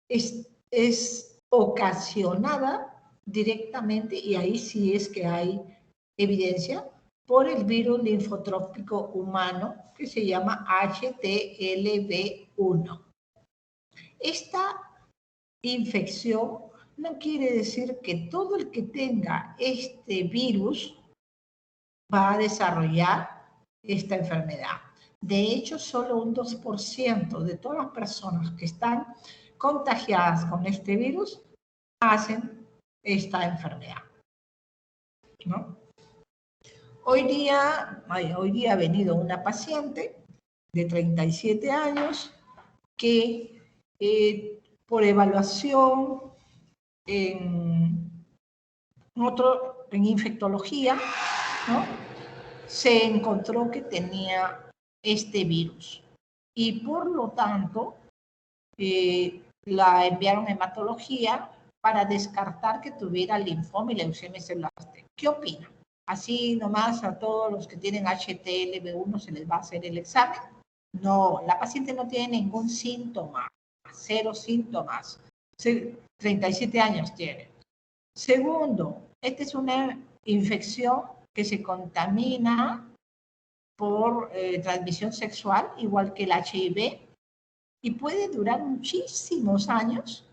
es ocasionada directamente, y ahí sí es que hay evidencia, por el virus linfotrópico humano que se llama HTLV1. Esta infección no quiere decir que todo el que tenga este virus va a desarrollar esta enfermedad. De hecho, solo un 2% de todas las personas que están contagiadas con este virus hacen esta enfermedad, ¿no? Hoy día ha venido una paciente de 37 años que por evaluación en infectología ¿no? Se encontró que tenía este virus y por lo tanto la enviaron a hematología para descartar que tuviera linfoma y leucemia celular T. ¿Qué opina? Así nomás a todos los que tienen HTLV1 se les va a hacer el examen. No, la paciente no tiene ningún síntoma, 0 síntomas, 37 años tiene. Segundo, esta es una infección que se contamina por transmisión sexual, igual que el HIV, y puede durar muchísimos años,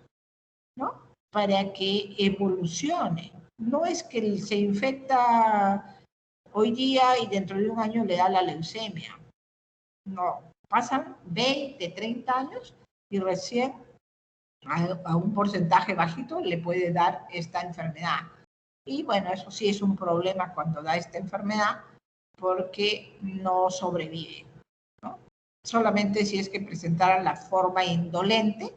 ¿no? Para que evolucione. No es que se infecta hoy día y dentro de un año le da la leucemia. No, pasan 20, 30 años y recién a un porcentaje bajito le puede dar esta enfermedad. Y bueno, eso sí es un problema cuando da esta enfermedad porque no sobrevive, ¿no? Solamente si es que presentara la forma indolente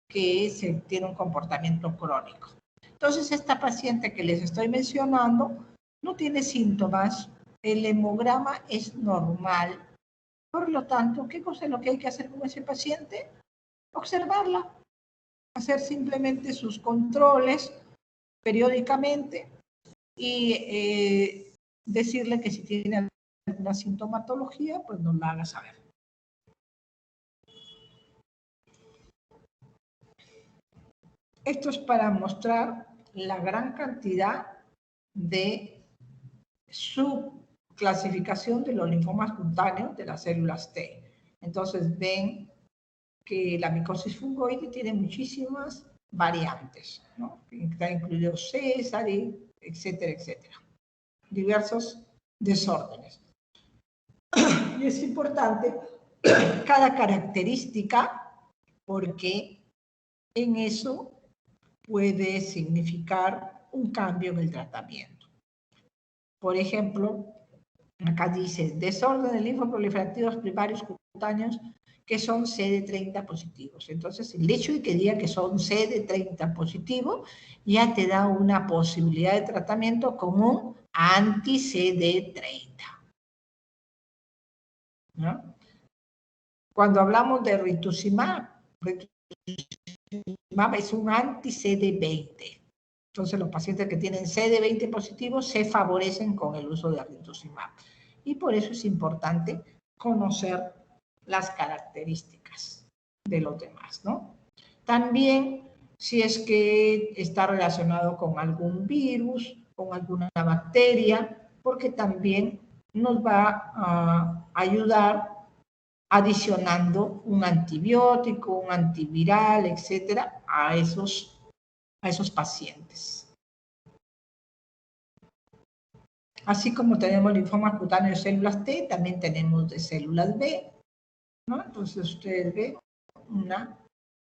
que se tiene un comportamiento crónico. Entonces, esta paciente que les estoy mencionando no tiene síntomas, el hemograma es normal. Por lo tanto, ¿qué cosa es lo que hay que hacer con ese paciente? Observarla, hacer simplemente sus controles periódicamente y decirle que si tiene alguna sintomatología, pues nos la haga saber. Esto es para mostrar la gran cantidad de subclasificación de los linfomas cutáneos de las células T. Entonces ven que la micosis fungoide tiene muchísimas variantes, ¿no? Está incluido Sézari, etcétera, etcétera. Diversos desórdenes. Y es importante cada característica porque en eso puede significar un cambio en el tratamiento. Por ejemplo, acá dice desorden de linfoproliferativos primarios cutáneos que son CD30 positivos. Entonces, el hecho de que diga que son CD30 positivos ya te da una posibilidad de tratamiento con un anti-CD30. ¿No? Cuando hablamos de rituximab es un anti-CD20. Entonces, los pacientes que tienen CD20 positivos se favorecen con el uso de rituximab. Y por eso es importante conocer las características de los demás, ¿no? También, si es que está relacionado con algún virus, con alguna bacteria, porque también nos va a ayudar adicionando un antibiótico, un antiviral, etcétera, a esos pacientes. Así como tenemos linfoma cutáneo de células T, también tenemos de células B, ¿no? Entonces ustedes ven una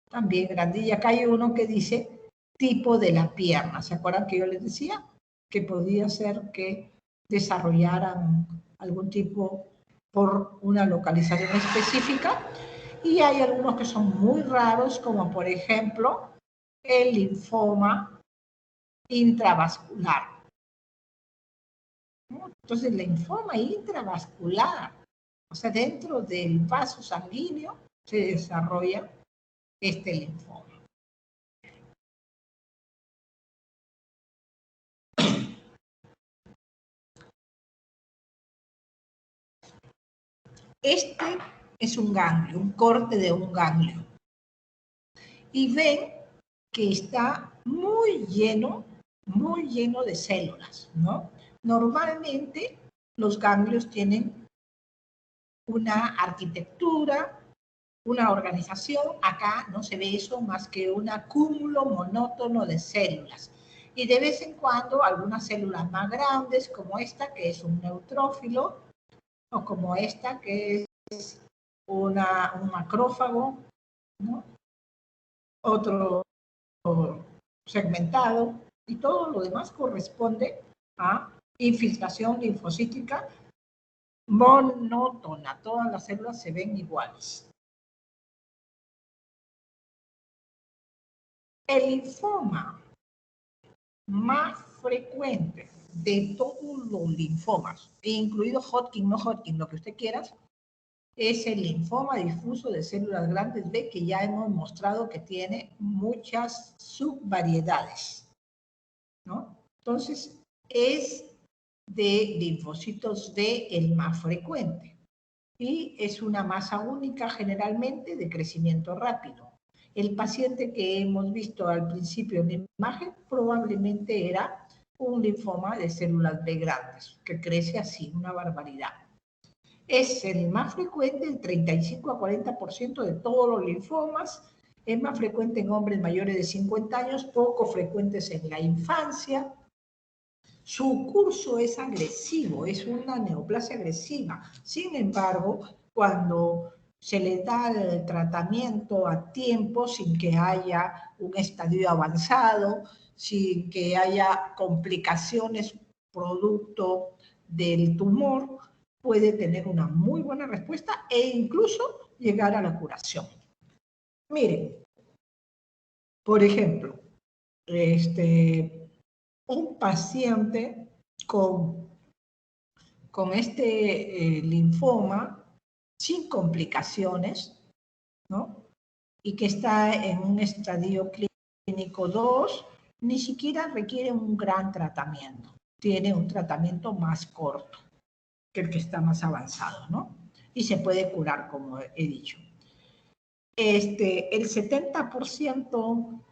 también grande. Y acá hay uno que dice tipo de la pierna. ¿Se acuerdan que yo les decía? Que podía ser que desarrollaran algún tipo por una localización específica. Y hay algunos que son muy raros, como por ejemplo el linfoma intravascular. Entonces, el linfoma intravascular, o sea, dentro del vaso sanguíneo se desarrolla este linfoma. Este es un ganglio, un corte de un ganglio. Y ven que está muy lleno de células, ¿no? Normalmente los ganglios tienen una arquitectura, una organización. Acá no se ve eso más que un cúmulo monótono de células. Y de vez en cuando algunas células más grandes, como esta, que es un neutrófilo, o como esta, que es un macrófago, ¿no? Otro segmentado, y todo lo demás corresponde a infiltración linfocítica monótona. Todas las células se ven iguales. El linfoma más frecuente de todos los linfomas, incluido Hodgkin, no Hodgkin, lo que usted quiera, es el linfoma difuso de células grandes B, que ya hemos mostrado que tiene muchas subvariedades, ¿no? Entonces, es de linfocitos B el más frecuente y es una masa única generalmente de crecimiento rápido. El paciente que hemos visto al principio en la imagen probablemente era un linfoma de células B grandes, que crece así, una barbaridad. Es el más frecuente, el 35 a 40% de todos los linfomas. Es más frecuente en hombres mayores de 50 años, poco frecuentes en la infancia. Su curso es agresivo, es una neoplasia agresiva. Sin embargo, cuando se le da el tratamiento a tiempo, sin que haya un estadio avanzado, sin que haya complicaciones producto del tumor, puede tener una muy buena respuesta e incluso llegar a la curación. Miren, por ejemplo, un paciente con este linfoma sin complicaciones, ¿no? Y que está en un estadio clínico 2, ni siquiera requiere un gran tratamiento. Tiene un tratamiento más corto que el que está más avanzado, ¿no? Y se puede curar, como he dicho. El 70%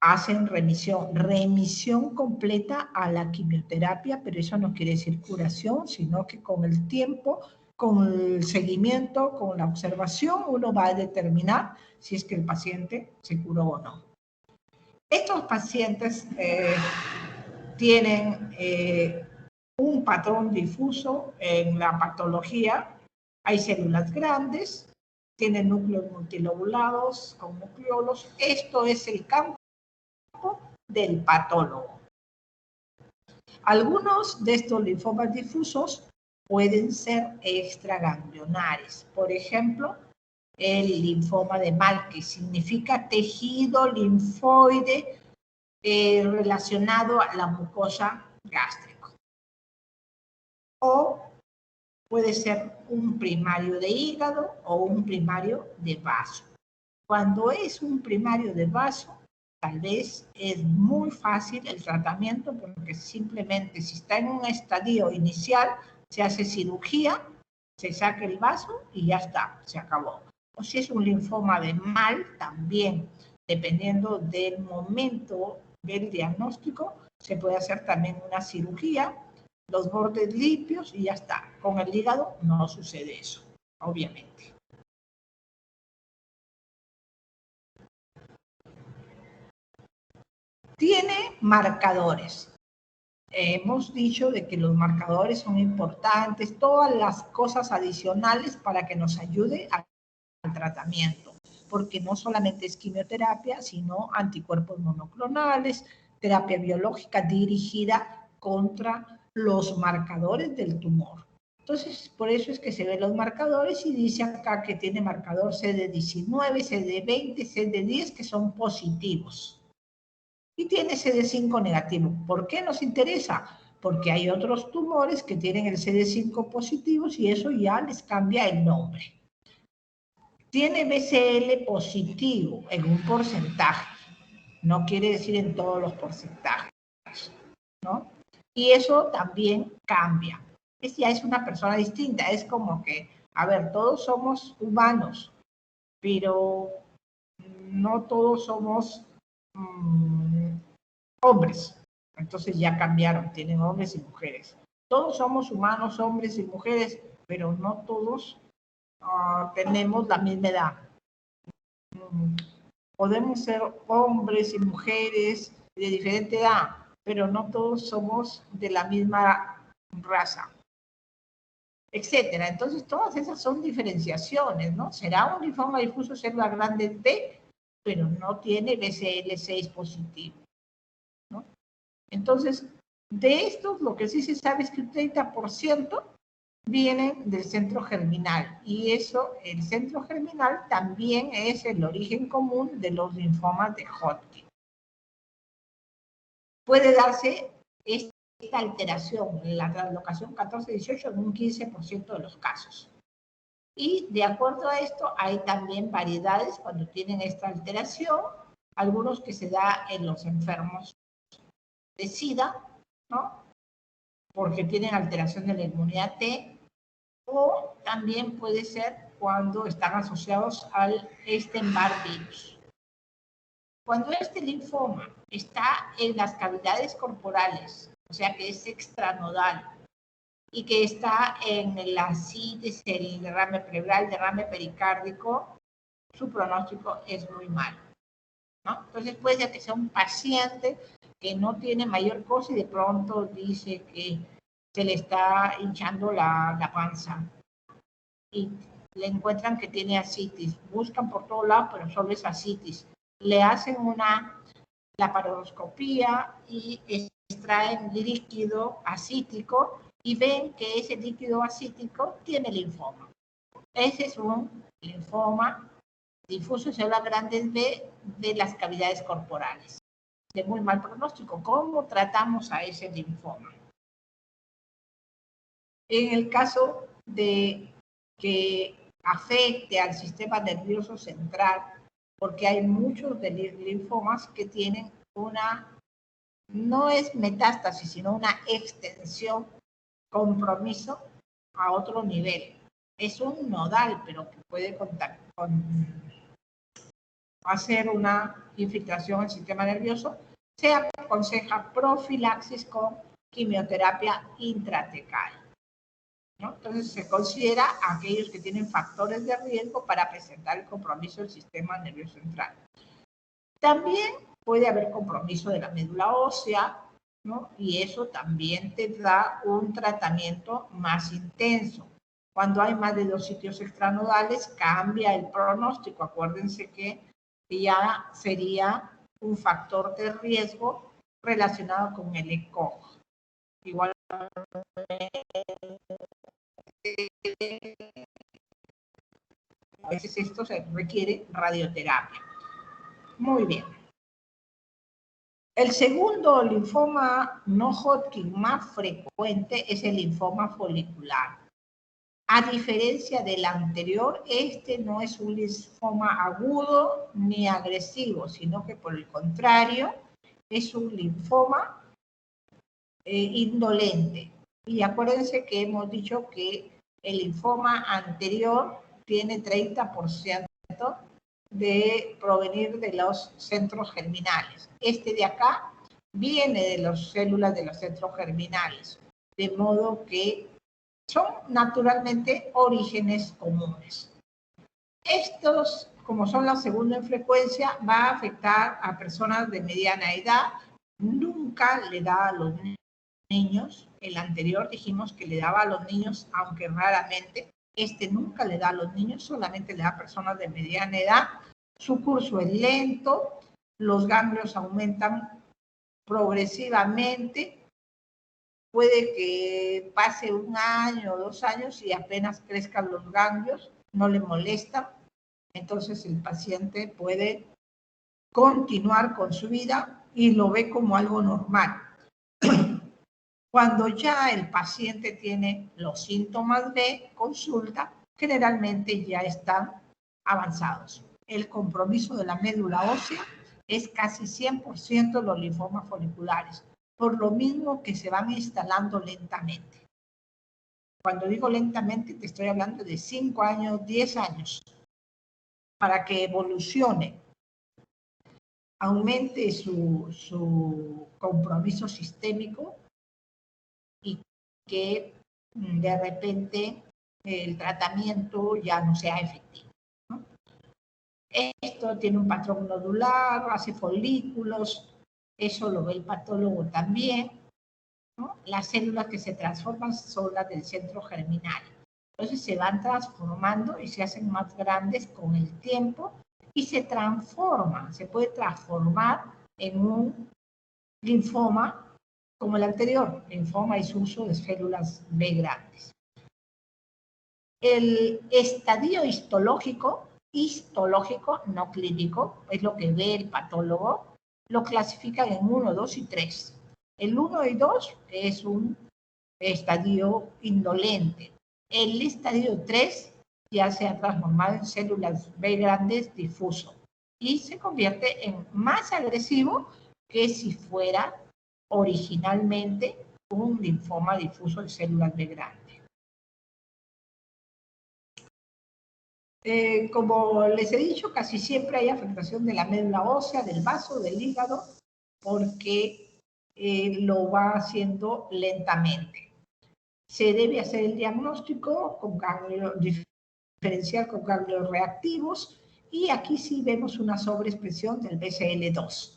hacen remisión completa a la quimioterapia, pero eso no quiere decir curación, sino que con el tiempo, con el seguimiento, con la observación, uno va a determinar si es que el paciente se curó o no. Estos pacientes tienen un patrón difuso en la patología. Hay células grandes, tienen núcleos multilobulados con nucleolos. Esto es el campo del patólogo. Algunos de estos linfomas difusos pueden ser extraganglionares. Por ejemplo, el linfoma de Mal, que significa tejido linfoide relacionado a la mucosa gástrica. O puede ser un primario de hígado o un primario de vaso. Cuando es un primario de vaso, tal vez es muy fácil el tratamiento porque simplemente si está en un estadio inicial, se hace cirugía, se saca el vaso y ya está, se acabó. O si es un linfoma de Mal, también, dependiendo del momento del diagnóstico, se puede hacer también una cirugía, los bordes limpios y ya está. Con el hígado no sucede eso, obviamente. Tiene marcadores. Hemos dicho de que los marcadores son importantes, todas las cosas adicionales para que nos ayude al tratamiento, porque no solamente es quimioterapia, sino anticuerpos monoclonales, terapia biológica dirigida contra los marcadores del tumor. Entonces, por eso es que se ven los marcadores y dice acá que tiene marcador CD19, CD20, CD10, que son positivos. Y tiene CD5 negativo. ¿Por qué nos interesa? Porque hay otros tumores que tienen el CD5 positivos y eso ya les cambia el nombre. Tiene BCL positivo en un porcentaje. No quiere decir en todos los porcentajes, ¿no? Y eso también cambia. Ya es una persona distinta. Es como que, a ver, todos somos humanos, pero no todos somos hombres. Entonces ya cambiaron, tienen hombres y mujeres. Todos somos humanos, hombres y mujeres, pero no todos tenemos la misma edad. Podemos ser hombres y mujeres de diferente edad, pero no todos somos de la misma raza, etcétera. Entonces, todas esas son diferenciaciones, ¿no? Será un linfoma difuso célula grande B, pero no tiene BCL6 positivo, ¿no? Entonces, de estos, lo que sí se sabe es que un 30% vienen del centro germinal y eso, el centro germinal también es el origen común de los linfomas de Hodgkin. Puede darse esta alteración, la translocación 14-18 en un 15% de los casos. Y de acuerdo a esto, hay también variedades cuando tienen esta alteración, algunos que se da en los enfermos de SIDA, ¿no? Porque tienen alteración de la inmunidad T, o también puede ser cuando están asociados al Epstein-Barr virus. Cuando este linfoma está en las cavidades corporales, o sea que es extranodal, y que está en la ascitis, el derrame cerebral, derrame pericárdico, su pronóstico es muy malo, ¿no? Entonces puede ser que sea un paciente que no tiene mayor cosa y de pronto dice que se le está hinchando la panza y le encuentran que tiene ascitis. Buscan por todos lados, pero solo es ascitis. Le hacen una laparoscopía y extraen líquido ascítico y ven que ese líquido ascítico tiene linfoma. Ese es un linfoma difuso celular grandes B de las cavidades corporales. De muy mal pronóstico. ¿Cómo tratamos a ese linfoma? En el caso de que afecte al sistema nervioso central, porque hay muchos de linfomas que tienen no es metástasis, sino una extensión, compromiso a otro nivel. Es un nodal, pero que puede hacer una infiltración en el sistema nervioso. Se aconseja profilaxis con quimioterapia intratecal, ¿no? Entonces se considera a aquellos que tienen factores de riesgo para presentar el compromiso del sistema nervioso central. También puede haber compromiso de la médula ósea, ¿no? Y eso también te da un tratamiento más intenso. Cuando hay más de 2 sitios extranodales, cambia el pronóstico. Acuérdense que ya sería un factor de riesgo relacionado con el ECOG. Igual a veces esto se requiere radioterapia. Muy bien. El segundo linfoma no Hodgkin más frecuente es el linfoma folicular. A diferencia del anterior, este no es un linfoma agudo ni agresivo, sino que por el contrario, es un linfoma indolente. Y acuérdense que hemos dicho que el linfoma anterior tiene 30% de provenir de los centros germinales. Este de acá viene de las células de los centros germinales, de modo que son naturalmente orígenes comunes. Estos, como son la segunda en frecuencia, va a afectar a personas de mediana edad. Nunca le da a los niños. El anterior dijimos que le daba a los niños, aunque raramente. Este nunca le da a los niños, solamente le da a personas de mediana edad. Su curso es lento, los ganglios aumentan progresivamente. Puede que pase 1 año o 2 años y apenas crezcan los ganglios, no le molesta. Entonces el paciente puede continuar con su vida y lo ve como algo normal. Cuando ya el paciente tiene los síntomas de consulta, generalmente ya están avanzados. El compromiso de la médula ósea es casi 100% los linfomas foliculares, por lo mismo que se van instalando lentamente. Cuando digo lentamente, te estoy hablando de 5 años, 10 años, para que evolucione, aumente su compromiso sistémico y que de repente el tratamiento ya no sea efectivo, ¿no? Esto tiene un patrón nodular, hace folículos, eso lo ve el patólogo también, ¿no? Las células que se transforman son las del centro germinal. Entonces se van transformando y se hacen más grandes con el tiempo y se transforman, se puede transformar en un linfoma como el anterior, linfoma es uso de células B grandes. El estadio histológico, no clínico, es lo que ve el patólogo, lo clasifican en 1, 2 y 3. El 1 y 2 es un estadio indolente. El estadio 3 ya se ha transformado en células B grandes difuso y se convierte en más agresivo que si fuera originalmente un linfoma difuso de células B grandes. Como les he dicho, casi siempre hay afectación de la médula ósea, del vaso, del hígado, porque lo va haciendo lentamente. Se debe hacer el diagnóstico con diferencial con ganglios reactivos, y aquí sí vemos una sobreexpresión del BCL2.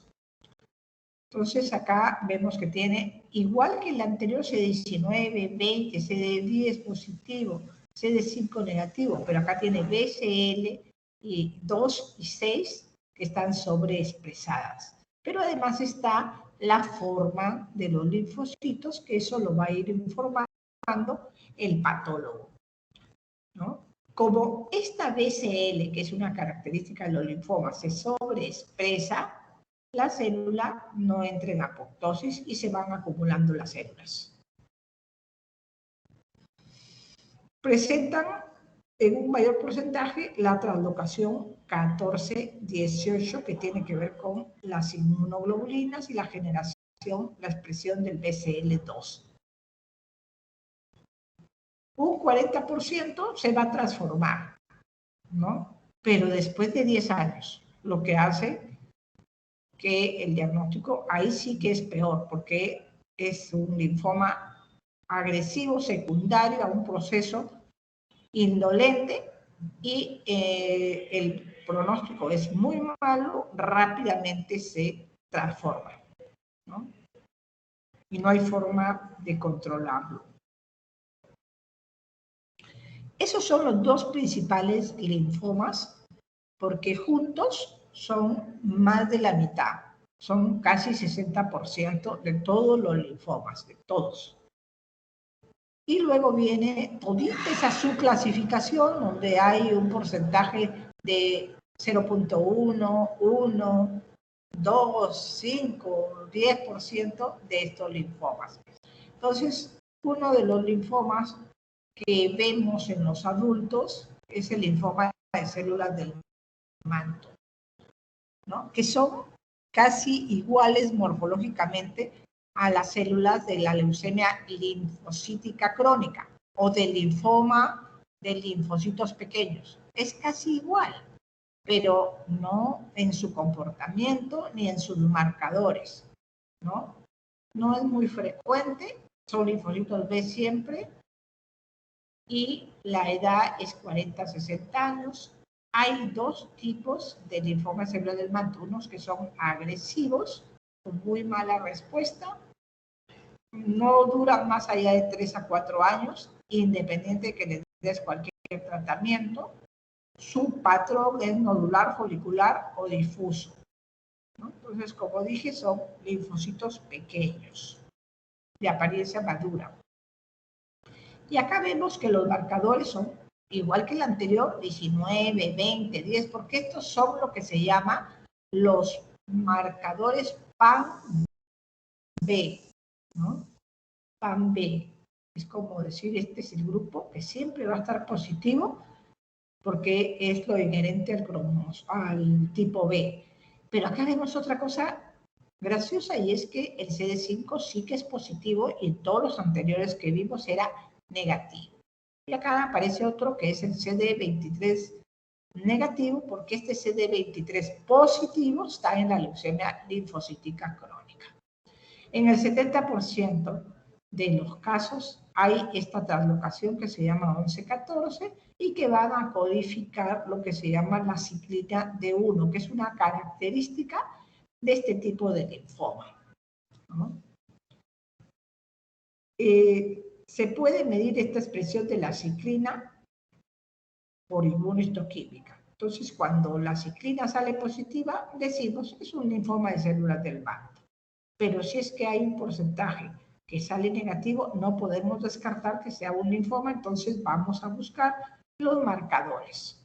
Entonces acá vemos que tiene, igual que el anterior CD19, 20, CD10 positivo, CD5 negativo, pero acá tiene BCL2 y 6 que están sobreexpresadas. Pero además está la forma de los linfocitos, que eso lo va a ir informando el patólogo, ¿no? Como esta BCL, que es una característica de los linfomas, se sobreexpresa, la célula no entra en apoptosis y se van acumulando las células. Presentan en un mayor porcentaje la translocación 14-18, que tiene que ver con las inmunoglobulinas y la generación, la expresión del BCL2. Un 40% se va a transformar, ¿no? Pero después de 10 años, lo que hace que el diagnóstico ahí sí que es peor, porque es un linfoma agresivo secundario a un proceso indolente y el pronóstico es muy malo, rápidamente se transforma, ¿no? Y no hay forma de controlarlo. Esos son los dos principales linfomas, porque juntos son más de la mitad, son casi 60% de todos los linfomas, de todos. Y luego viene todita esa subclasificación donde hay un porcentaje de 0.1, 1, 2, 5, 10% de estos linfomas. Entonces, uno de los linfomas que vemos en los adultos es el linfoma de células del manto, ¿no? Que son casi iguales morfológicamente a las células de la leucemia linfocítica crónica o del linfoma de linfocitos pequeños. Es casi igual, pero no en su comportamiento ni en sus marcadores, ¿no? No es muy frecuente, son linfocitos B siempre, y la edad es 40-60 años. Hay dos tipos de linfoma celular del manto, unos que son agresivos, con muy mala respuesta, no duran más allá de 3 a 4 años, independiente de que les des cualquier tratamiento. Su patrón es nodular, folicular o difuso, ¿no? Entonces, como dije, son linfocitos pequeños, de apariencia madura. Y acá vemos que los marcadores son igual que el anterior, 19, 20, 10, porque estos son lo que se llama los marcadores PAN-B, ¿no? PAN-B. Es como decir, este es el grupo que siempre va a estar positivo porque es lo inherente al tipo B. Pero acá vemos otra cosa graciosa, y es que el CD5 sí que es positivo y en todos los anteriores que vimos era negativo. Y acá aparece otro que es el CD23 negativo, porque este CD23 positivo está en la leucemia linfocítica crónica. En el 70% de los casos hay esta translocación que se llama 11-14 y que van a codificar lo que se llama la ciclina D1, que es una característica de este tipo de linfoma, ¿no? Se puede medir esta expresión de la ciclina por inmunohistoquímica. Entonces, cuando la ciclina sale positiva, decimos es un linfoma de células del manto. Pero si es que hay un porcentaje que sale negativo, no podemos descartar que sea un linfoma, entonces vamos a buscar los marcadores.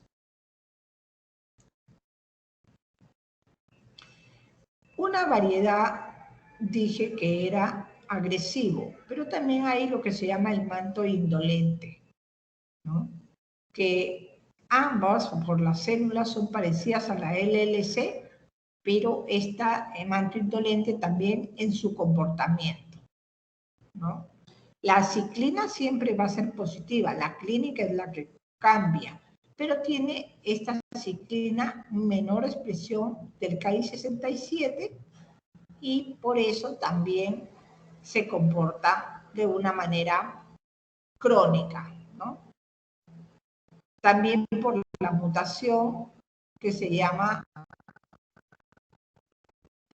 Una variedad dije que era agresivo, pero también hay lo que se llama el manto indolente, ¿no? Que ambas, por las células, son parecidas a la LLC, pero esta manto indolente también en su comportamiento, ¿no? La ciclina siempre va a ser positiva, la clínica es la que cambia, pero tiene esta ciclina menor expresión del Ki-67 y por eso también se comporta de una manera crónica, ¿no? También por la mutación que se llama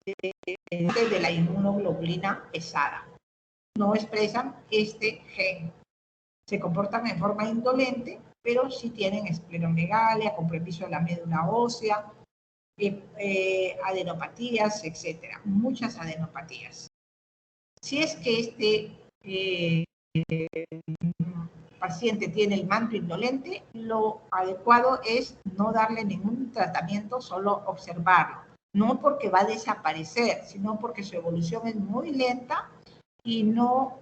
de la inmunoglobulina pesada. No expresan este gen. Se comportan en forma indolente, pero sí tienen escleromegalia, compromiso de la médula ósea, adenopatías, etcétera. Muchas adenopatías. Si es que este paciente tiene el manto indolente, lo adecuado es no darle ningún tratamiento, solo observarlo. No porque va a desaparecer, sino porque su evolución es muy lenta y no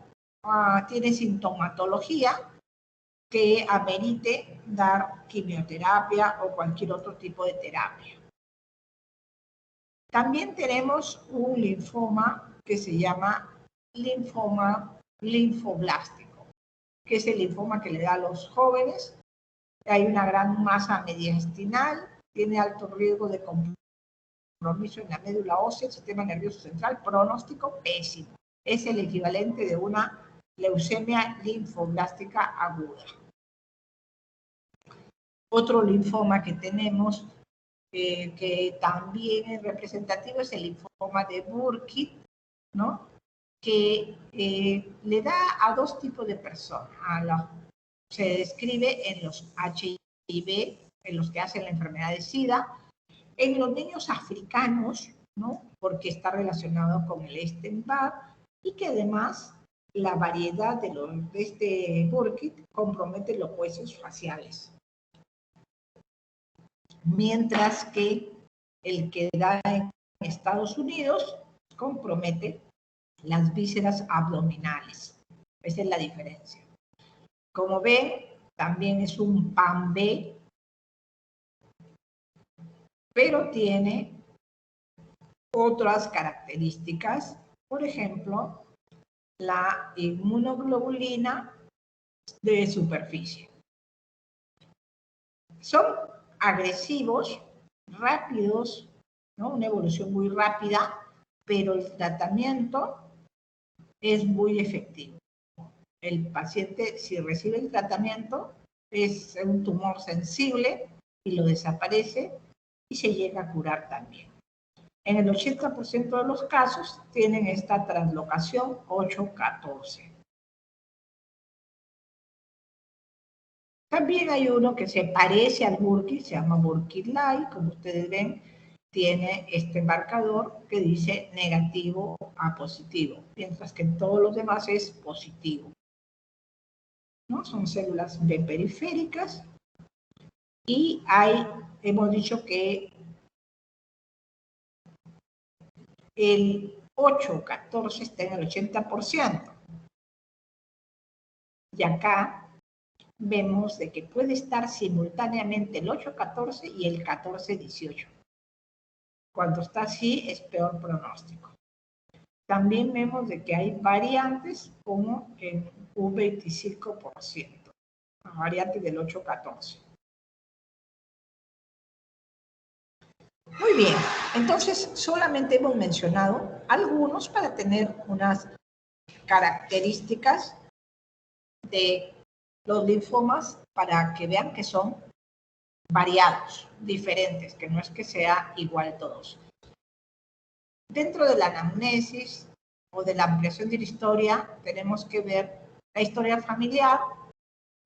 tiene sintomatología que amerite dar quimioterapia o cualquier otro tipo de terapia. También tenemos un linfoma que se llama linfoma linfoblástico, que es el linfoma que le da a los jóvenes. Hay una gran masa mediastinal, tiene alto riesgo de compromiso en la médula ósea, el sistema nervioso central, pronóstico pésimo. Es el equivalente de una leucemia linfoblástica aguda. Otro linfoma que tenemos, que también es representativo, es el linfoma de Burkitt, ¿no? Que le da a dos tipos de personas. Se describe en los HIV, en los que hacen la enfermedad de SIDA, en los niños africanos, ¿no? Porque está relacionado con el Epstein-Barr, y que además la variedad de este Burkitt compromete los huesos faciales. Mientras que el que da en Estados Unidos compromete las vísceras abdominales. Esa es la diferencia. Como ven, también es un PAN-B, pero tiene otras características, por ejemplo, la inmunoglobulina de superficie. Son agresivos, rápidos, ¿no? Una evolución muy rápida, pero el tratamiento es muy efectivo. El paciente, si recibe el tratamiento, es un tumor sensible y lo desaparece y se llega a curar también. En el 80% de los casos tienen esta translocación 8-14. También hay uno que se parece al Burkitt, se llama Burkitt-Like, como ustedes ven, tiene este marcador que dice negativo a positivo, mientras que en todos los demás es positivo, ¿no? Son células B periféricas y hemos dicho que el 8-14 está en el 80%. Y acá vemos de que puede estar simultáneamente el 8-14 y el 14-18. Cuando está así es peor pronóstico. También vemos de que hay variantes como en un 25%, la variante del 8-14. Muy bien, entonces solamente hemos mencionado algunos para tener unas características de los linfomas para que vean que son variados, diferentes, que no es que sea igual todos. Dentro de la anamnesis o de la ampliación de la historia, tenemos que ver la historia familiar.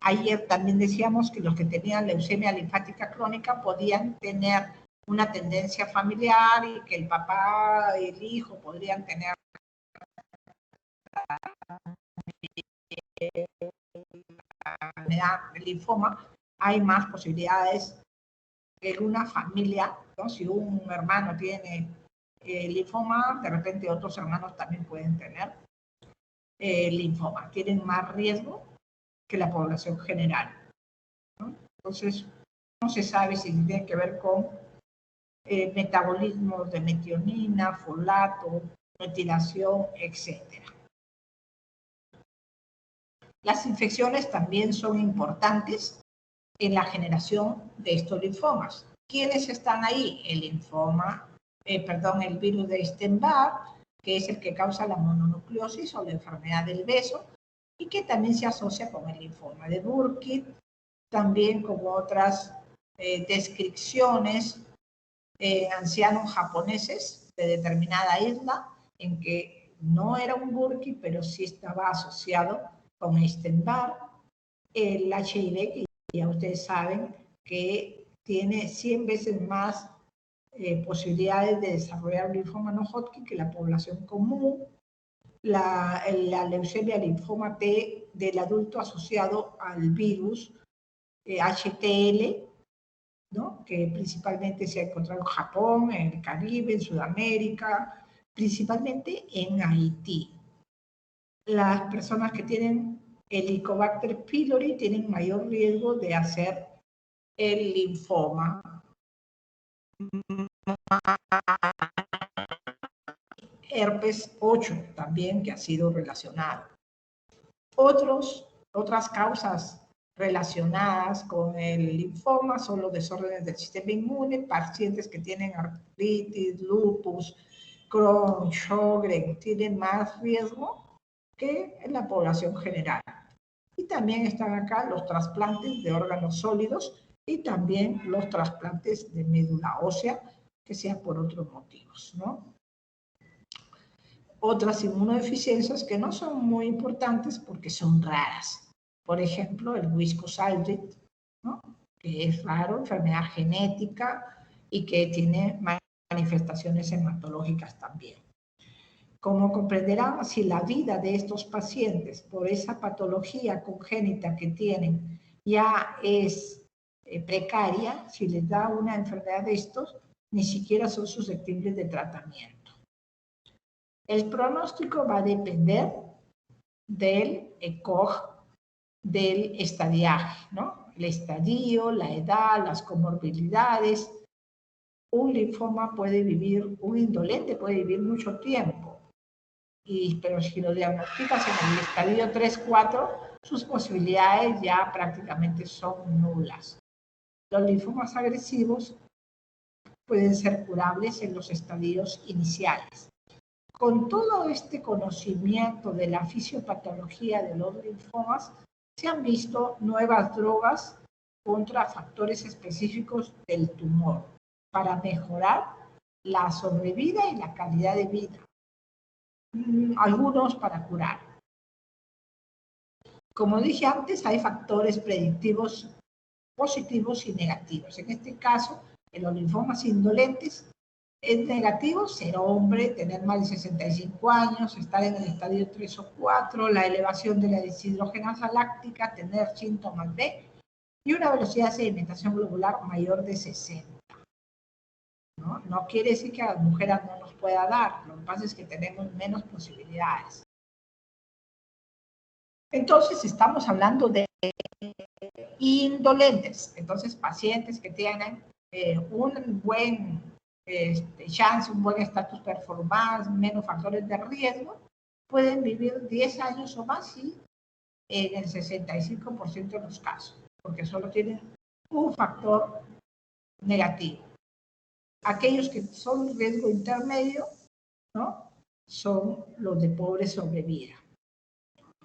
Ayer también decíamos que los que tenían leucemia linfática crónica podían tener una tendencia familiar y que el papá y el hijo podrían tener enfermedad de linfoma. Hay más posibilidades en una familia, ¿no? Si un hermano tiene linfoma, de repente otros hermanos también pueden tener linfoma, tienen más riesgo que la población general, ¿no? Entonces, no se sabe si tiene que ver con metabolismos de metionina, folato, metilación, etc. Las infecciones también son importantes en la generación de estos linfomas. ¿Quiénes están ahí? El el virus de Epstein-Barr, que es el que causa la mononucleosis o la enfermedad del beso, y que también se asocia con el linfoma de Burkitt, también con otras descripciones ancianos japoneses de determinada isla, en que no era un Burkitt, pero sí estaba asociado con Epstein-Barr, el HIV, que ya ustedes saben que tiene 100 veces más posibilidades de desarrollar linfoma no Hodgkin que la población común, la leucemia linfoma T del adulto asociado al virus HTL, ¿no? Que principalmente se ha encontrado en Japón, en el Caribe, en Sudamérica, principalmente en Haití. Las personas que tienen Helicobacter pylori tienen mayor riesgo de hacer el linfoma. Herpes 8 también, que ha sido relacionado. Otras causas relacionadas con el linfoma son los desórdenes del sistema inmune, pacientes que tienen artritis, lupus, Crohn, Sjögren, tienen más riesgo que en la población general. Y también están acá los trasplantes de órganos sólidos y también los trasplantes de médula ósea, que sean por otros motivos, ¿no? Otras inmunodeficiencias que no son muy importantes porque son raras. Por ejemplo, el viscosalgit, ¿no? Que es raro, enfermedad genética y que tiene manifestaciones hematológicas también. Como comprenderán, si la vida de estos pacientes por esa patología congénita que tienen ya es precaria, si les da una enfermedad de estos, ni siquiera son susceptibles de tratamiento. El pronóstico va a depender del ECOG, del estadiaje, ¿no? El estadio, la edad, las comorbilidades. Un linfoma puede vivir, un indolente puede vivir mucho tiempo, pero si lo diagnosticas en el estadio 3-4, sus posibilidades ya prácticamente son nulas. Los linfomas agresivos pueden ser curables en los estadios iniciales. Con todo este conocimiento de la fisiopatología de los linfomas, se han visto nuevas drogas contra factores específicos del tumor para mejorar la sobrevida y la calidad de vida. Algunos para curar. Como dije antes, hay factores predictivos positivos y negativos. En este caso, en los linfomas indolentes, es negativo ser hombre, tener más de 65 años, estar en el estadio 3 o 4, la elevación de la deshidrogenasa láctica, tener síntomas B y una velocidad de sedimentación globular mayor de 60. No quiere decir que a las mujeres no nos pueda dar, lo que pasa es que tenemos menos posibilidades. Entonces, estamos hablando de indolentes, entonces pacientes que tienen un buen chance, un buen estatus performance, menos factores de riesgo, pueden vivir 10 años o más y en el 65% de los casos, porque solo tienen un factor negativo. Aquellos que son riesgo intermedio, ¿no? Son los de pobre sobrevida.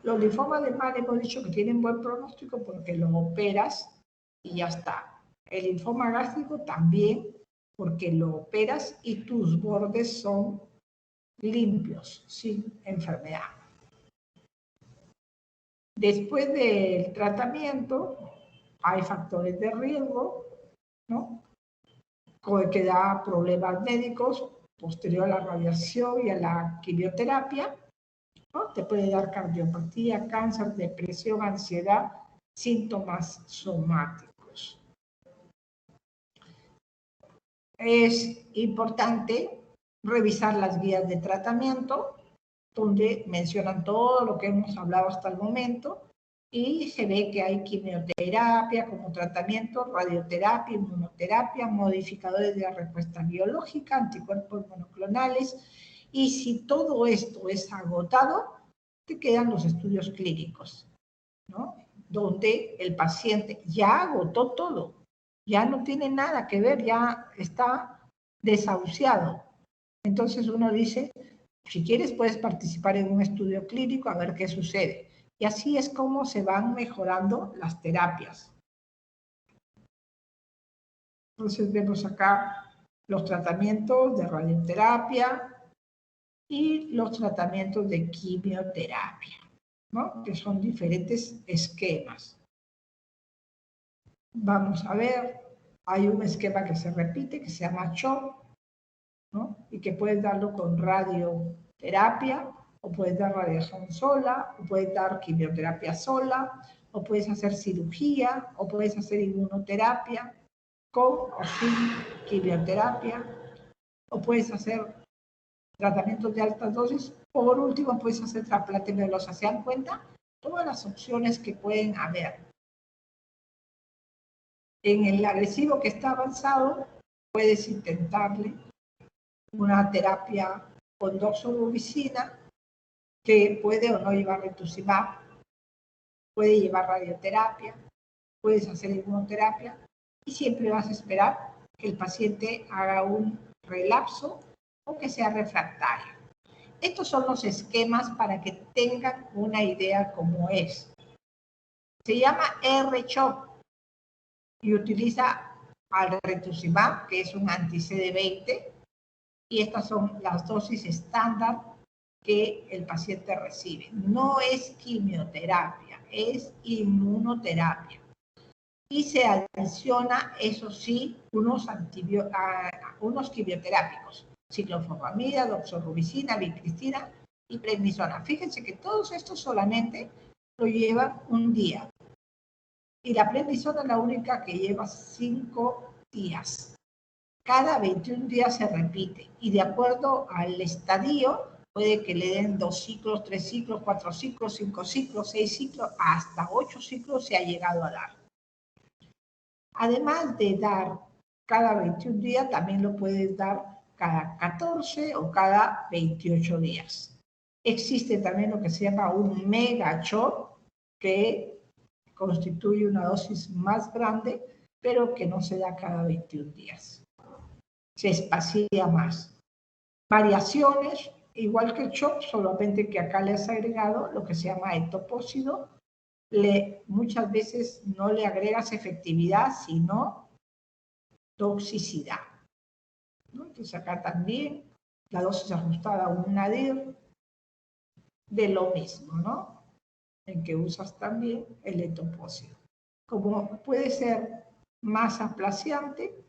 Los linfomas de Mann hemos dicho que tienen buen pronóstico porque los operas y ya está. El linfoma gástrico también, porque lo operas y tus bordes son limpios, sin enfermedad. Después del tratamiento, hay factores de riesgo, ¿no? Que da problemas médicos posterior a la radiación y a la quimioterapia, ¿no? Te puede dar cardiopatía, cáncer, depresión, ansiedad, síntomas somáticos. Es importante revisar las guías de tratamiento, donde mencionan todo lo que hemos hablado hasta el momento, y se ve que hay quimioterapia como tratamiento, radioterapia, inmunoterapia, modificadores de la respuesta biológica, anticuerpos monoclonales, y si todo esto es agotado, te quedan los estudios clínicos, ¿no? Donde el paciente ya agotó todo, ya no tiene nada que ver, ya está desahuciado. Entonces uno dice, si quieres puedes participar en un estudio clínico a ver qué sucede. Y así es como se van mejorando las terapias. Entonces vemos acá los tratamientos de radioterapia y los tratamientos de quimioterapia, ¿no? Que son diferentes esquemas. Vamos a ver, hay un esquema que se repite que se llama CHOP, ¿no? Y que puedes darlo con radioterapia, o puedes dar radiación sola, o puedes dar quimioterapia sola, o puedes hacer cirugía, o puedes hacer inmunoterapia con o sin quimioterapia, o puedes hacer tratamientos de altas dosis, o por último puedes hacer trasplante veloso. ¿Se dan cuenta? Todas las opciones que pueden haber. En el agresivo que está avanzado, puedes intentarle una terapia con doxorubicina, que puede o no llevar rituximab, puede llevar radioterapia, puedes hacer inmunoterapia, y siempre vas a esperar que el paciente haga un relapso o que sea refractario. Estos son los esquemas para que tengan una idea cómo es. Se llama R-CHOP y utiliza al rituximab, que es un anti-CD20, y estas son las dosis estándar que el paciente recibe. No es quimioterapia, es inmunoterapia. Y se adiciona, eso sí, unos quimioterápicos, ciclofosfamida, doxorubicina, vincristina y prednisona. Fíjense que todos estos solamente lo llevan un día. Y la prednisona es la única que lleva 5 días. Cada 21 días se repite, y de acuerdo al estadio, puede que le den 2 ciclos, 3 ciclos, 4 ciclos, 5 ciclos, 6 ciclos, hasta 8 ciclos se ha llegado a dar. Además de dar cada 21 días, también lo puedes dar cada 14 o cada 28 días. Existe también lo que se llama un mega shot, que constituye una dosis más grande, pero que no se da cada 21 días. Se espacía más. Variaciones, igual que el CHOP, solamente que acá le has agregado lo que se llama etopósido. Muchas veces no le agregas efectividad, sino toxicidad, ¿no? Entonces acá también la dosis ajustada a un nadir de lo mismo, ¿no? En que usas también el etopósido. Como puede ser más aplaciante,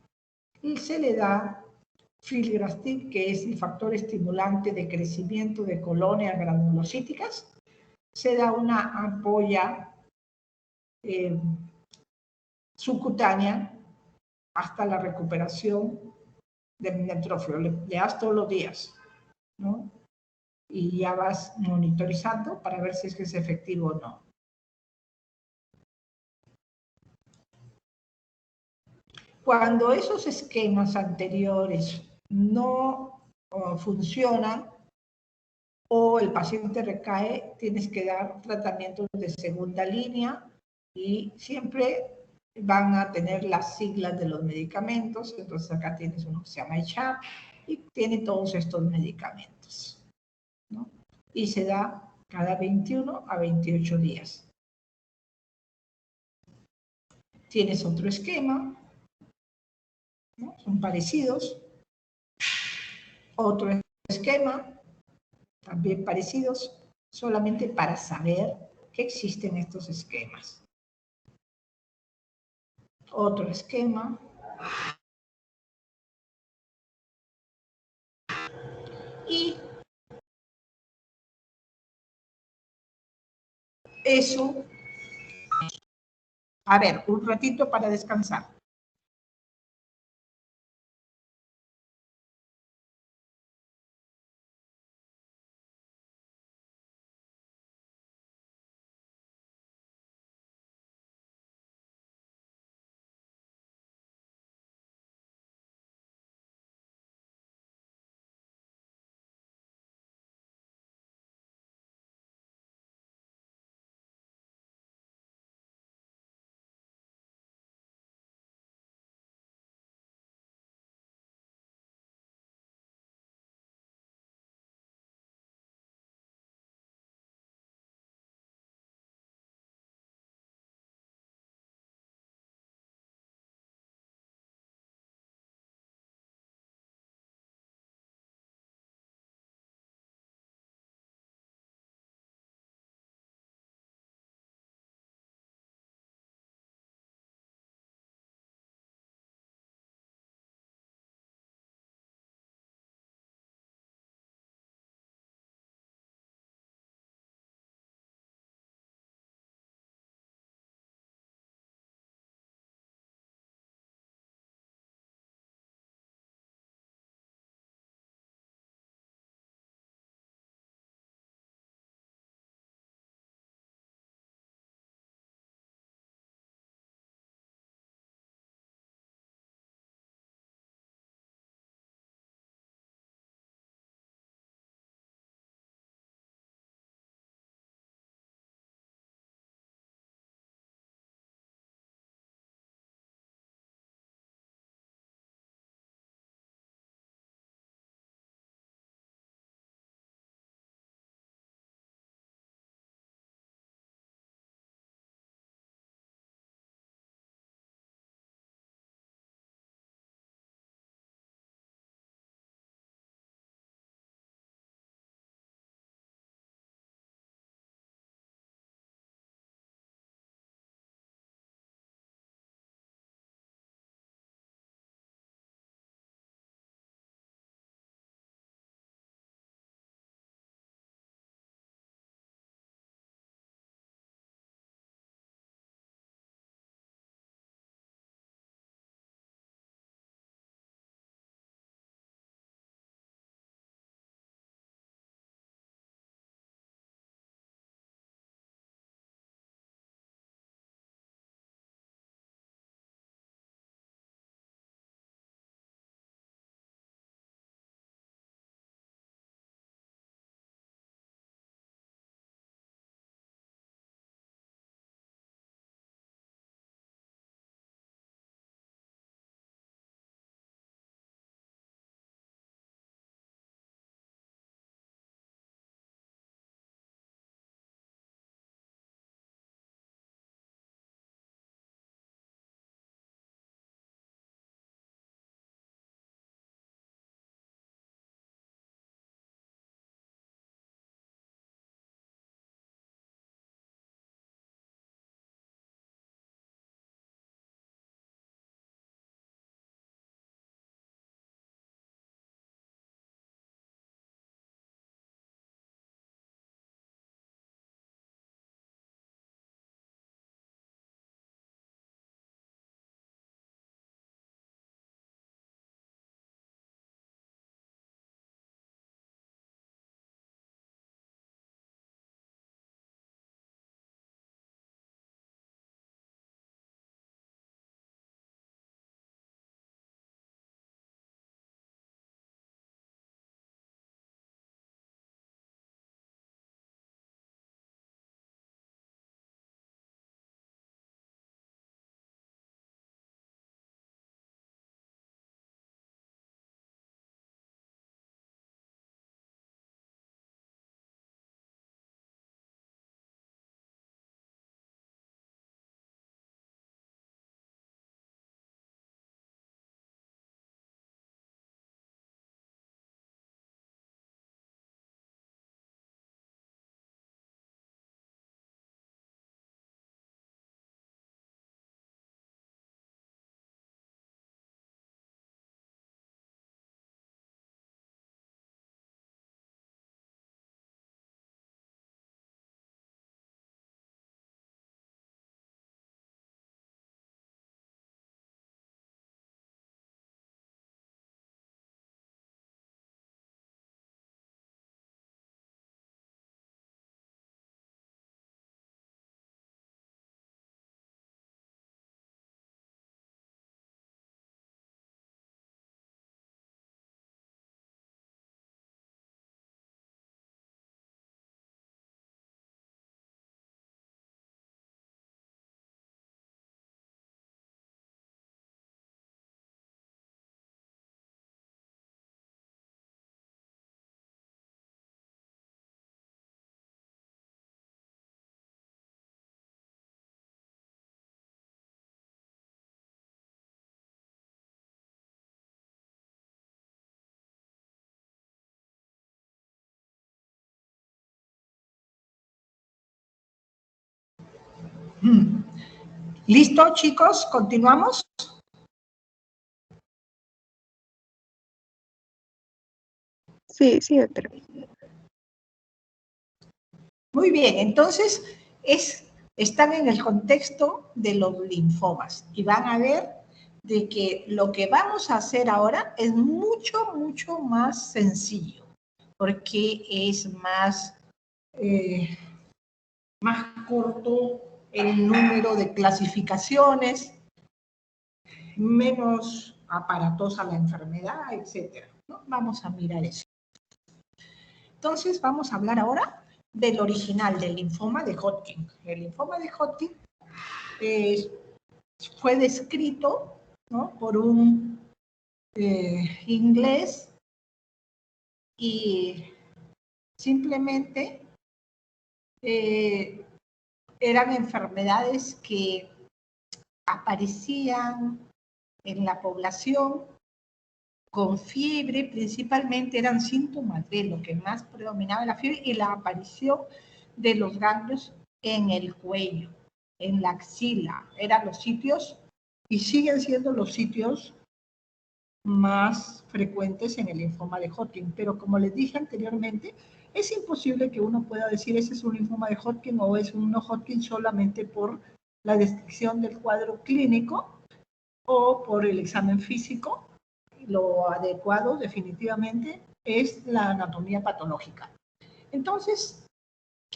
y se le da filgrastim, que es el factor estimulante de crecimiento de colonias granulocíticas. Se da una ampolla subcutánea hasta la recuperación del neutrófilo. Le das todos los días, ¿no? Y ya vas monitorizando para ver si es que es efectivo o no. Cuando esos esquemas anteriores no funcionan o el paciente recae, tienes que dar tratamientos de segunda línea, y siempre van a tener las siglas de los medicamentos. Entonces acá tienes uno que se llama ECHAP y tiene todos estos medicamentos, ¿no? Y se da cada 21 a 28 días. Tienes otro esquema, ¿no? Son parecidos. Otro esquema, también parecidos, solamente para saber que existen estos esquemas. Otro esquema. Y eso, a ver, un ratito para descansar. ¿Listo, chicos? ¿Continuamos? Sí, sí, doctora. Muy bien, entonces están en el contexto de los linfomas y van a ver de que lo que vamos a hacer ahora es mucho, mucho más sencillo, porque es más corto el número de clasificaciones, menos aparatosa la enfermedad, etc. ¿No? Vamos a mirar eso. Entonces, vamos a hablar ahora del original, del linfoma de Hodgkin. El linfoma de Hodgkin fue descrito, ¿no?, por un inglés y simplemente eran enfermedades que aparecían en la población con fiebre, principalmente eran síntomas de lo que más predominaba la fiebre y la aparición de los ganglios en el cuello, en la axila. Eran los sitios y siguen siendo los sitios más frecuentes en el linfoma de Hodgkin. Pero como les dije anteriormente, es imposible que uno pueda decir ese es un linfoma de Hodgkin o es un no Hodgkin solamente por la descripción del cuadro clínico o por el examen físico. Lo adecuado definitivamente es la anatomía patológica. Entonces,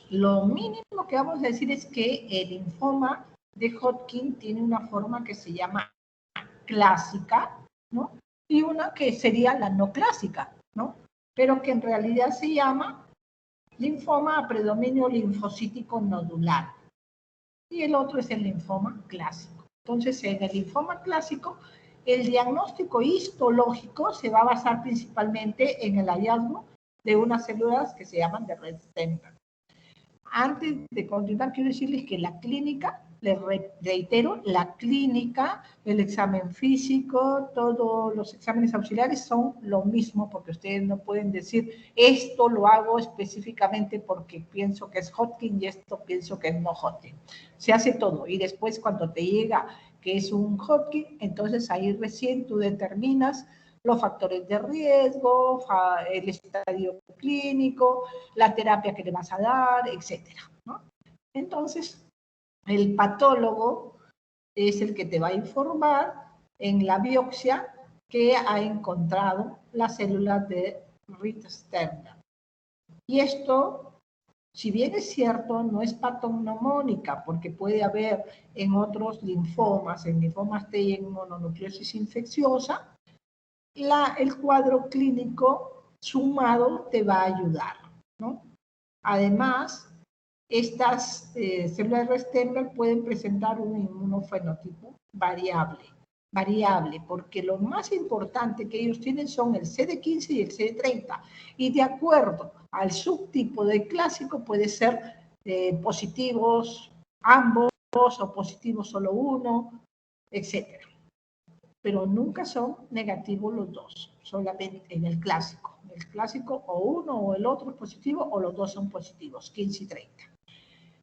lo mínimo que vamos a decir es que el linfoma de Hodgkin tiene una forma que se llama clásica, ¿no?, y una que sería la no clásica, ¿no?, pero que en realidad se llama linfoma a predominio linfocítico nodular. Y el otro es el linfoma clásico. Entonces, en el linfoma clásico, el diagnóstico histológico se va a basar principalmente en el hallazgo de unas células que se llaman de Red-Sternberg. Antes de continuar, quiero decirles que la clínica, les reitero, la clínica, el examen físico, todos los exámenes auxiliares son lo mismo, porque ustedes no pueden decir, esto lo hago específicamente porque pienso que es Hodgkin y esto pienso que es no Hodgkin. Se hace todo y después cuando te llega que es un Hodgkin, entonces ahí recién tú determinas los factores de riesgo, el estadio clínico, la terapia que le vas a dar, etcétera, ¿no? Entonces, el patólogo es el que te va a informar en la biopsia que ha encontrado las células de Red-Sternberg. Y esto, si bien es cierto, no es patognomónica, porque puede haber en otros linfomas, en linfomas T y en mononucleosis infecciosa, el cuadro clínico sumado te va a ayudar, ¿no? Además, estas células de Red-Sternberg pueden presentar un inmunofenotipo variable, porque lo más importante que ellos tienen son el CD15 y el CD30, y de acuerdo al subtipo del clásico puede ser positivos ambos o positivos solo uno, etcétera. Pero nunca son negativos los dos, solamente en el clásico. El clásico o uno o el otro es positivo o los dos son positivos, 15 y 30.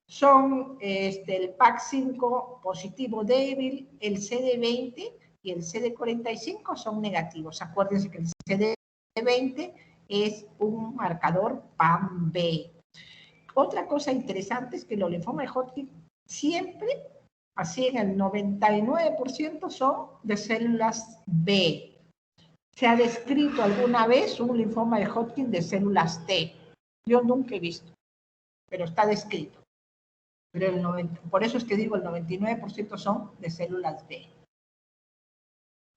Son el PAC5 positivo débil, el CD20 y el CD45 son negativos. Acuérdense que el CD20 es un marcador PAM-B. Otra cosa interesante es que los linfomas de Hodgkin siempre, así en el 99%, son de células B. ¿Se ha descrito alguna vez un linfoma de Hodgkin de células T? Yo nunca he visto, pero está descrito. Pero por eso es que digo el 99% son de células B.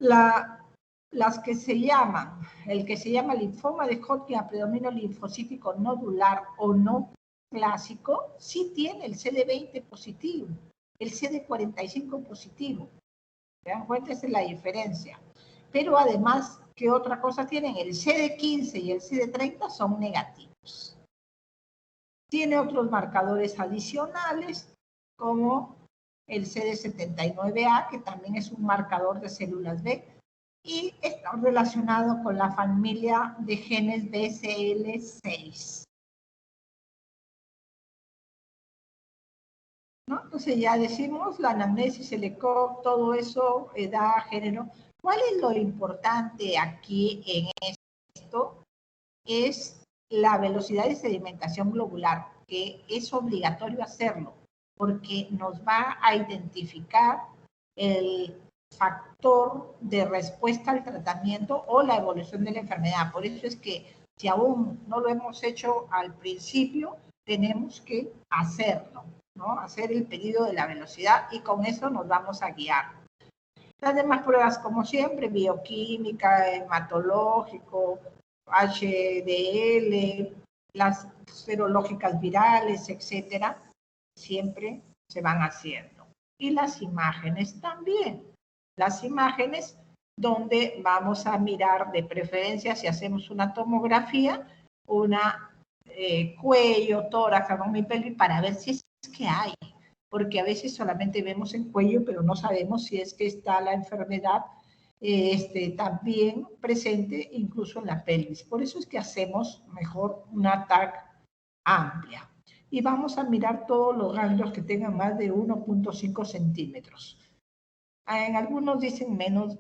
Las que se llaman, el que se llama linfoma de Hodgkin a predominio linfocítico nodular o no clásico, sí tiene el CD20 positivo, el CD45 positivo. ¿Se dan cuenta? Esa es la diferencia. Pero además, ¿qué otra cosa tienen? El CD15 y el CD30 son negativos. Tiene otros marcadores adicionales, como el CD79A, que también es un marcador de células B, y está relacionado con la familia de genes BCL6. ¿no? Entonces ya decimos la anamnesis, el ECOG, todo eso, edad, género. ¿Cuál es lo importante aquí en esto? Es la velocidad de sedimentación globular, que es obligatorio hacerlo, porque nos va a identificar el factor de respuesta al tratamiento o la evolución de la enfermedad. Por eso es que si aún no lo hemos hecho al principio, tenemos que hacerlo, ¿no? Hacer el pedido de la velocidad y con eso nos vamos a guiar. Las demás pruebas, como siempre, bioquímica, hematológico, HDL, las serológicas virales, etcétera, siempre se van haciendo. Y las imágenes también. Las imágenes donde vamos a mirar de preferencia si hacemos una tomografía, una cuello, tórax, abdomen y pelvis para ver si es que hay. Porque a veces solamente vemos el cuello, pero no sabemos si es que está la enfermedad también presente incluso en la pelvis. Por eso es que hacemos mejor una TAC amplia. Y vamos a mirar todos los ganglios que tengan más de 1.5 centímetros. En algunos dicen menos,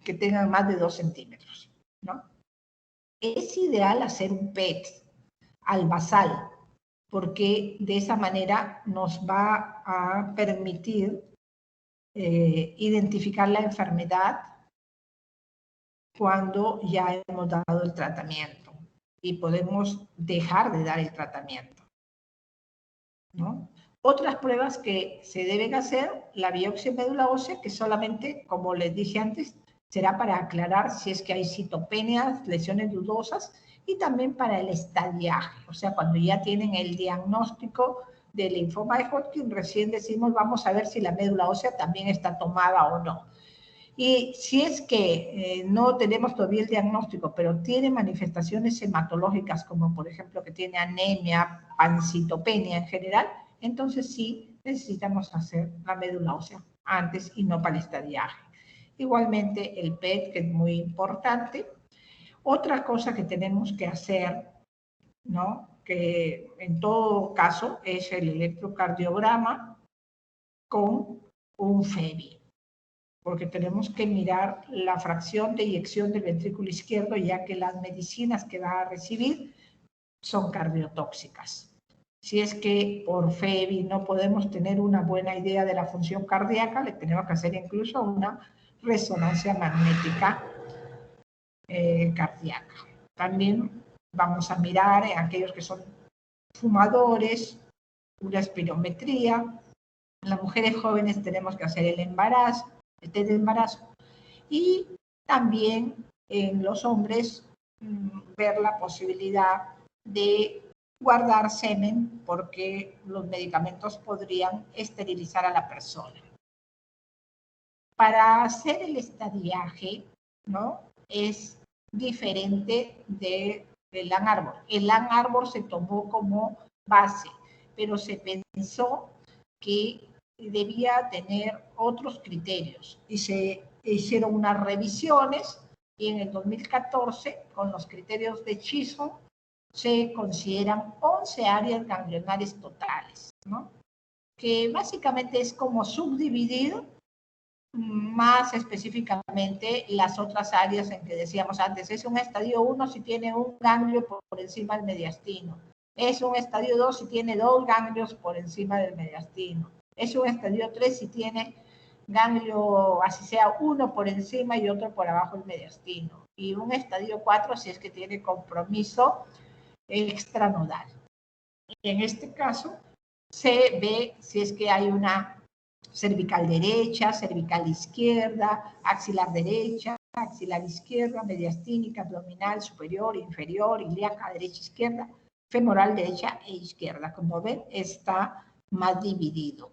que tengan más de 2 centímetros, ¿no? Es ideal hacer un PET al basal, porque de esa manera nos va a permitir identificar la enfermedad cuando ya hemos dado el tratamiento y podemos dejar de dar el tratamiento, ¿no? Otras pruebas que se deben hacer, la biopsia de médula ósea, que solamente, como les dije antes, será para aclarar si es que hay citopenias, lesiones dudosas, y también para el estadiaje, o sea, cuando ya tienen el diagnóstico del linfoma de Hodgkin, recién decimos, vamos a ver si la médula ósea también está tomada o no. Y si es que no tenemos todavía el diagnóstico, pero tiene manifestaciones hematológicas, como por ejemplo que tiene anemia, pancitopenia en general, entonces sí necesitamos hacer la médula ósea antes y no para el estadiaje. Igualmente el PET, que es muy importante. Otra cosa que tenemos que hacer, ¿no?, que en todo caso es el electrocardiograma con un FEBI, porque tenemos que mirar la fracción de eyección del ventrículo izquierdo, ya que las medicinas que va a recibir son cardiotóxicas. Si es que por FEBI no podemos tener una buena idea de la función cardíaca, le tenemos que hacer incluso una resonancia magnética cardíaca. También vamos a mirar en aquellos que son fumadores, una espirometría. En las mujeres jóvenes tenemos que hacer el embarazo, el test de embarazo. Y también en los hombres ver la posibilidad de guardar semen porque los medicamentos podrían esterilizar a la persona. Para hacer el estadiaje, ¿no?, es diferente del Lang Arbor. El Lang Arbor se tomó como base, pero se pensó que debía tener otros criterios y se hicieron unas revisiones y en el 2014, con los criterios de Chisholm, se consideran 11 áreas ganglionares totales, ¿no?, que básicamente es como subdividir más específicamente las otras áreas en que decíamos antes. Es un estadio 1 si tiene un ganglio por encima del mediastino. Es un estadio 2 si tiene 2 ganglios por encima del mediastino. Es un estadio 3 si tiene ganglio, así sea, uno por encima y otro por abajo del mediastino. Y un estadio 4 si es que tiene compromiso extranodal. En este caso, se ve si es que hay una cervical derecha, cervical izquierda, axilar derecha, axilar izquierda, mediastínica, abdominal, superior, inferior, ilíaca, derecha, izquierda, femoral, derecha e izquierda. Como ven, está más dividido,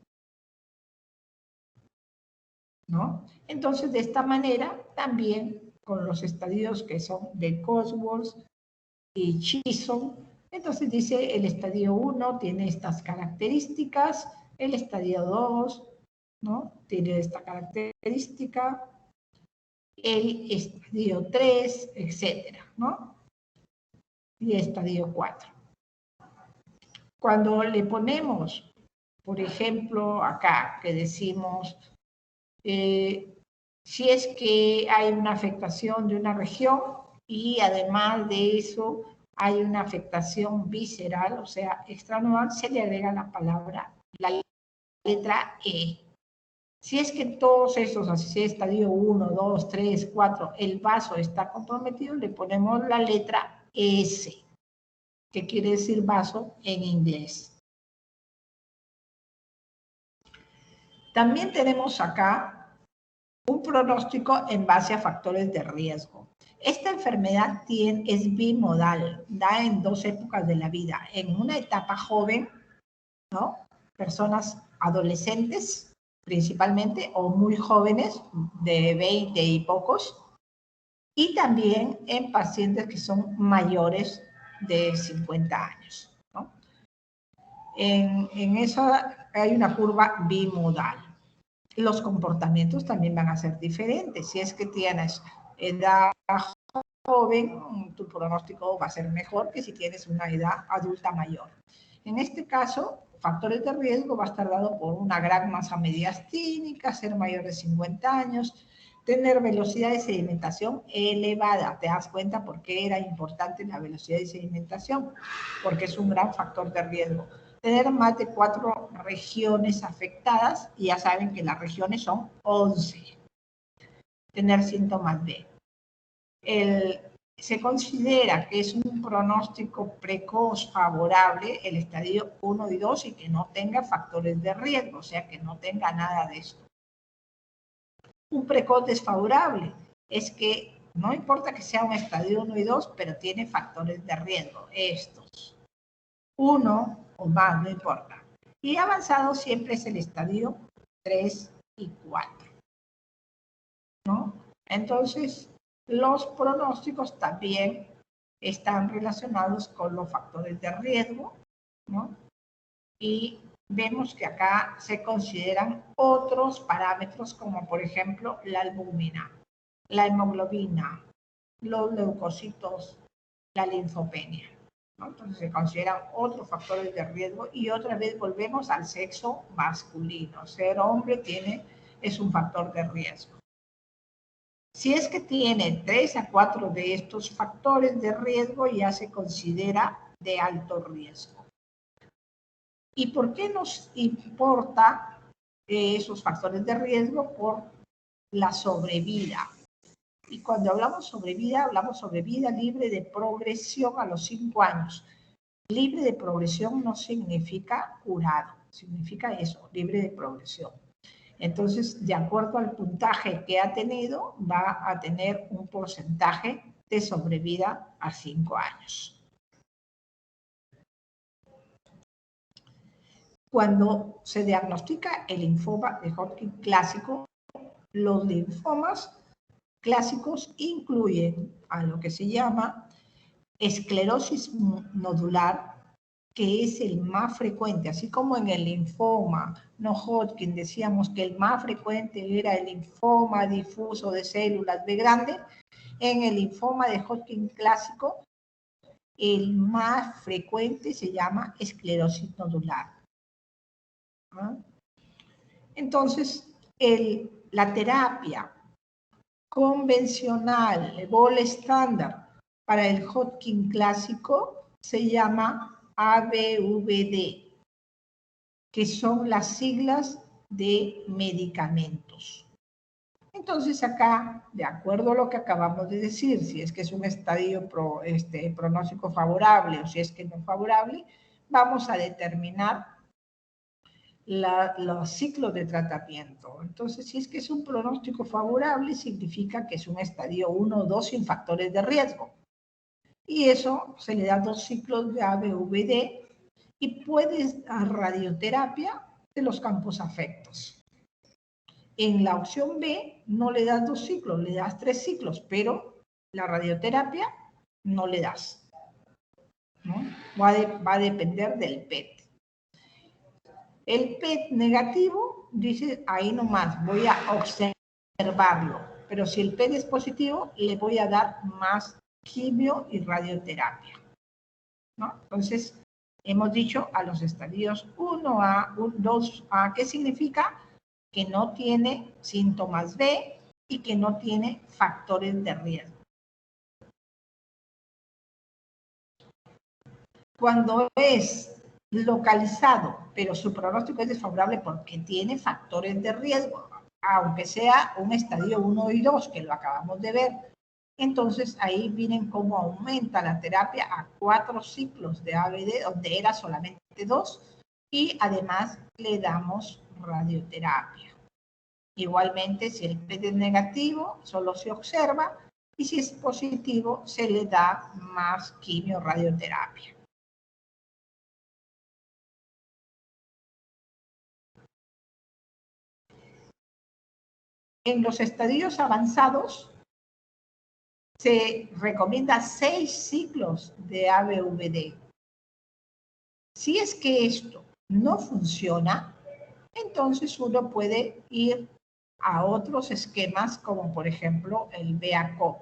¿no? Entonces, de esta manera, también con los estadios que son de Cosworth y Chisholm, entonces dice el estadio 1 tiene estas características, el estadio 2, ¿no?, tiene esta característica, el estadio 3, etcétera, ¿no?, y estadio 4. Cuando le ponemos Por ejemplo, acá que decimos, si es que hay una afectación de una región y además de eso hay una afectación visceral, o sea, extranual, se le agrega la palabra, la letra E. Si es que en todos estos, así sea estadio 1, 2, 3, 4, el vaso está comprometido, le ponemos la letra S, que quiere decir vaso en inglés. También tenemos acá un pronóstico en base a factores de riesgo. Esta enfermedad es bimodal, da en dos épocas de la vida. En una etapa joven, ¿no? Personas adolescentes, principalmente, o muy jóvenes, de 20 y pocos, y también en pacientes que son mayores de 50 años, ¿no? En esa hay una curva bimodal. Los comportamientos también van a ser diferentes. Si es que tienes edad joven, tu pronóstico va a ser mejor que si tienes una edad adulta mayor. En este caso, factores de riesgo va a estar dado por una gran masa mediastínica, ser mayor de 50 años, tener velocidad de sedimentación elevada. ¿Te das cuenta por qué era importante la velocidad de sedimentación? Porque es un gran factor de riesgo. Tener más de 4 regiones afectadas, y ya saben que las regiones son 11. Tener síntomas B. Se considera que es un pronóstico precoz favorable el estadio 1 y 2 y que no tenga factores de riesgo, o sea, que no tenga nada de esto. Un precoz desfavorable es que no importa que sea un estadio 1 y 2, pero tiene factores de riesgo, estos. 1 o más, no importa. Y avanzado siempre es el estadio 3 y 4. ¿No? Entonces, los pronósticos también están relacionados con los factores de riesgo, ¿no? Y vemos que acá se consideran otros parámetros como por ejemplo la albúmina, la hemoglobina, los leucocitos, la linfopenia, ¿no? Entonces se consideran otros factores de riesgo y otra vez volvemos al sexo masculino. Ser hombre es un factor de riesgo. Si es que tiene 3 a 4 de estos factores de riesgo, ya se considera de alto riesgo. ¿Y por qué nos importa esos factores de riesgo? Por la sobrevida. Y cuando hablamos sobre vida libre de progresión a los 5 años. Libre de progresión no significa curado, significa eso, libre de progresión. Entonces, de acuerdo al puntaje que ha tenido, va a tener un porcentaje de sobrevida a 5 años. Cuando se diagnostica el linfoma de Hodgkin clásico, los linfomas clásicos incluyen a lo que se llama esclerosis nodular, que es el más frecuente, así como en el linfoma no Hodgkin decíamos que el más frecuente era el linfoma difuso de células B grande, en el linfoma de Hodgkin clásico el más frecuente se llama esclerosis nodular. ¿Ah? Entonces, la terapia convencional, el bol estándar para el Hodgkin clásico se llama ABVD, que son las siglas de medicamentos. Entonces acá, de acuerdo a lo que acabamos de decir, si es que es un estadio pronóstico favorable o si es que no favorable, vamos a determinar los ciclos de tratamiento. Entonces, si es que es un pronóstico favorable, significa que es un estadio 1 o 2 sin factores de riesgo. Y eso se le da 2 ciclos de ABVD y puedes dar radioterapia de los campos afectos. En la opción B no le das 2 ciclos, le das 3 ciclos, pero la radioterapia no le das, ¿no? Va a depender del PET. El PET negativo dice, ahí nomás, voy a observarlo, pero si el PET es positivo, le voy a dar más quimio y radioterapia, ¿no? Entonces, Hemos dicho a los estadios 1A, 2A, ¿qué significa? Que no tiene síntomas B y que no tiene factores de riesgo. Cuando es localizado, pero su pronóstico es desfavorable porque tiene factores de riesgo, aunque sea un estadio 1 y 2, que lo acabamos de ver, entonces ahí miren cómo aumenta la terapia a 4 ciclos de ABD, donde era solamente 2, y además le damos radioterapia. Igualmente, si el PET es negativo, solo se observa, y si es positivo, se le da más quimio-radioterapia. En los estadios avanzados, se recomienda 6 ciclos de ABVD. Si es que esto no funciona, entonces uno puede ir a otros esquemas, como por ejemplo el BACOP.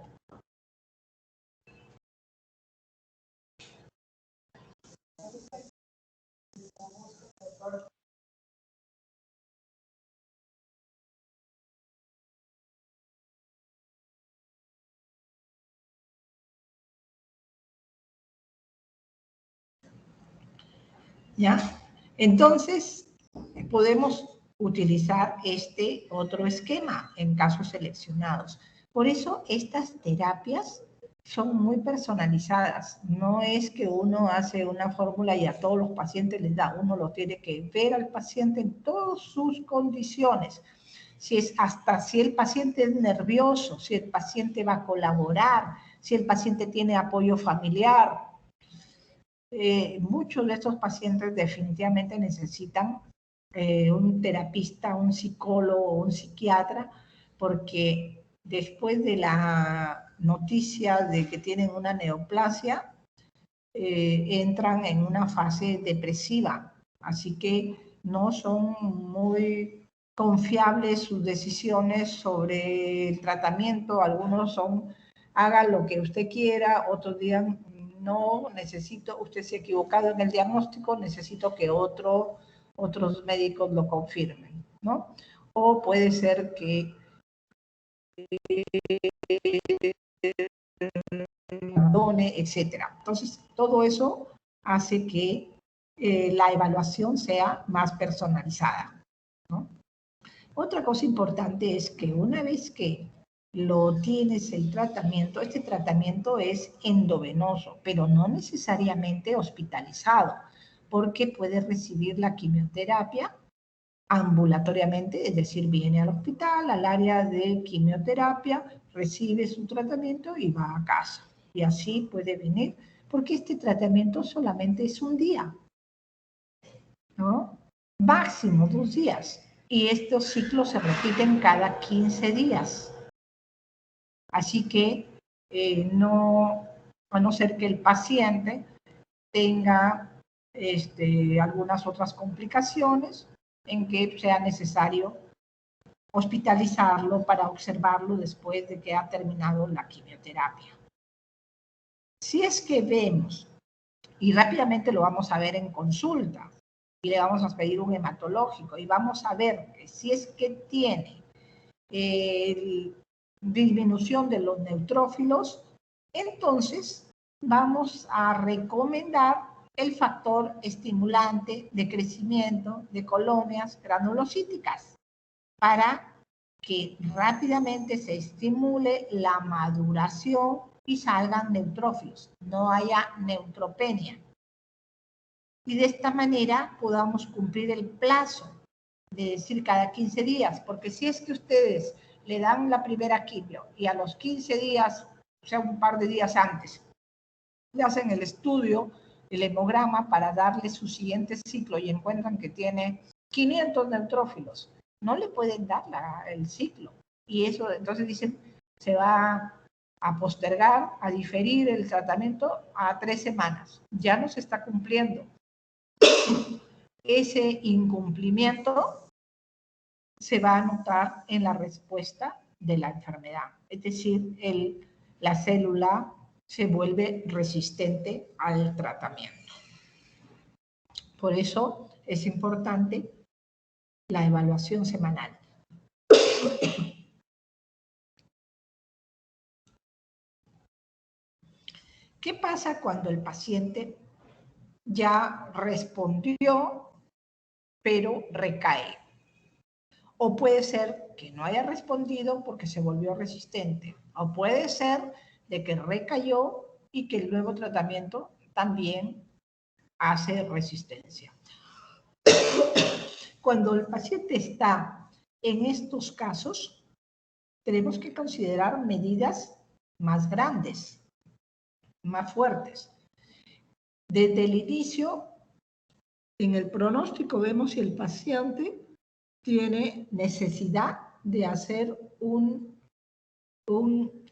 ¿Ya? Entonces, podemos utilizar este otro esquema en casos seleccionados. Por eso, estas terapias son muy personalizadas. No es que uno hace una fórmula y a todos los pacientes les da. Uno lo tiene que ver al paciente en todas sus condiciones. Hasta si el paciente es nervioso, si el paciente va a colaborar, si el paciente tiene apoyo familiar. Muchos de estos pacientes definitivamente necesitan un terapista, un psicólogo o un psiquiatra, porque después de la noticia de que tienen una neoplasia, entran en una fase depresiva. Así que no son muy confiables sus decisiones sobre el tratamiento. Algunos son, haga lo que usted quiera, otros digan, no, necesito, usted se ha equivocado en el diagnóstico, necesito que otros médicos lo confirmen, ¿no? O puede ser que abandone, etcétera. Entonces, todo eso hace que la evaluación sea más personalizada, ¿no? Otra cosa importante es que una vez que lo tienes el tratamiento, este tratamiento es endovenoso, pero no necesariamente hospitalizado, porque puede recibir la quimioterapia ambulatoriamente, es decir, viene al hospital, al área de quimioterapia, recibe su tratamiento y va a casa. Y así puede venir, porque este tratamiento solamente es un día, ¿no? Máximo 2 días. Y estos ciclos se repiten cada 15 días. Así que no, a no ser que el paciente tenga algunas otras complicaciones en que sea necesario hospitalizarlo para observarlo después de que ha terminado la quimioterapia. Si es que vemos, y rápidamente lo vamos a ver en consulta, y le vamos a pedir un hematológico, y vamos a ver que si es que tiene disminución de los neutrófilos, entonces vamos a recomendar el factor estimulante de crecimiento de colonias granulocíticas para que rápidamente se estimule la maduración y salgan neutrófilos, no haya neutropenia. Y de esta manera podamos cumplir el plazo de decir cada 15 días, porque si es que ustedes le dan la primera quimio y a los 15 días, o sea, un par de días antes, le hacen el estudio, el hemograma para darle su siguiente ciclo y encuentran que tiene 500 neutrófilos, no le pueden dar el ciclo. Y eso, entonces dicen, se va a postergar, a diferir el tratamiento a 3 semanas. Ya no se está cumpliendo. Ese incumplimiento se va a notar en la respuesta de la enfermedad. Es decir, la célula se vuelve resistente al tratamiento. Por eso es importante la evaluación semanal. ¿Qué pasa cuando el paciente ya respondió, pero recae? O puede ser que no haya respondido porque se volvió resistente. O puede ser de que recayó y que el nuevo tratamiento también hace resistencia. Cuando el paciente está en estos casos, tenemos que considerar medidas más grandes, más fuertes. Desde el inicio, en el pronóstico vemos si el paciente tiene necesidad de hacer un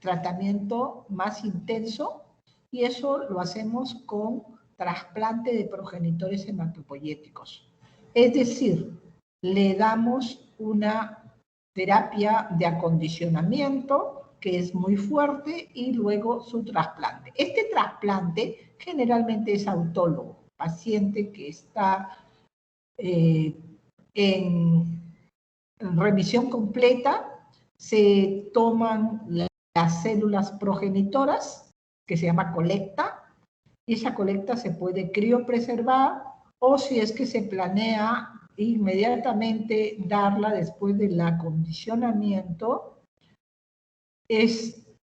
tratamiento más intenso, y eso lo hacemos con trasplante de progenitores hematopoyéticos. Es decir, le damos una terapia de acondicionamiento que es muy fuerte y luego su trasplante. Este trasplante generalmente es autólogo, paciente que está en remisión completa, se toman las células progenitoras, que se llama colecta, y esa colecta se puede criopreservar, o si es que se planea inmediatamente darla después del acondicionamiento,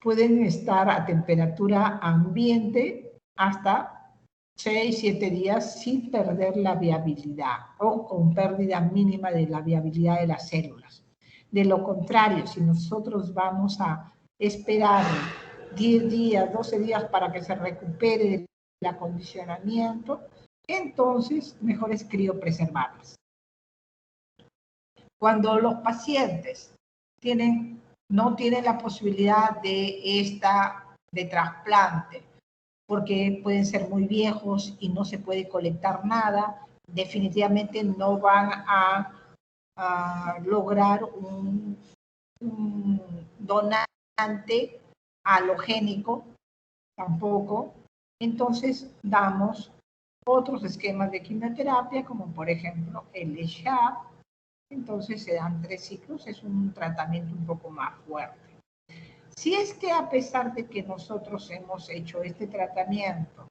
pueden estar a temperatura ambiente hasta 6-7 días sin perder la viabilidad o con pérdida mínima de la viabilidad de las células. De lo contrario, si nosotros vamos a esperar 10 días, 12 días para que se recupere el acondicionamiento, entonces mejor es criopreservarlas. Cuando los pacientes no tienen la posibilidad de trasplante, porque pueden ser muy viejos y no se puede colectar nada, definitivamente no van a lograr un donante halogénico tampoco. Entonces damos otros esquemas de quimioterapia, como por ejemplo el SHAP. Entonces se dan 3 ciclos, es un tratamiento un poco más fuerte. Si es que a pesar de que nosotros hemos hecho este tratamiento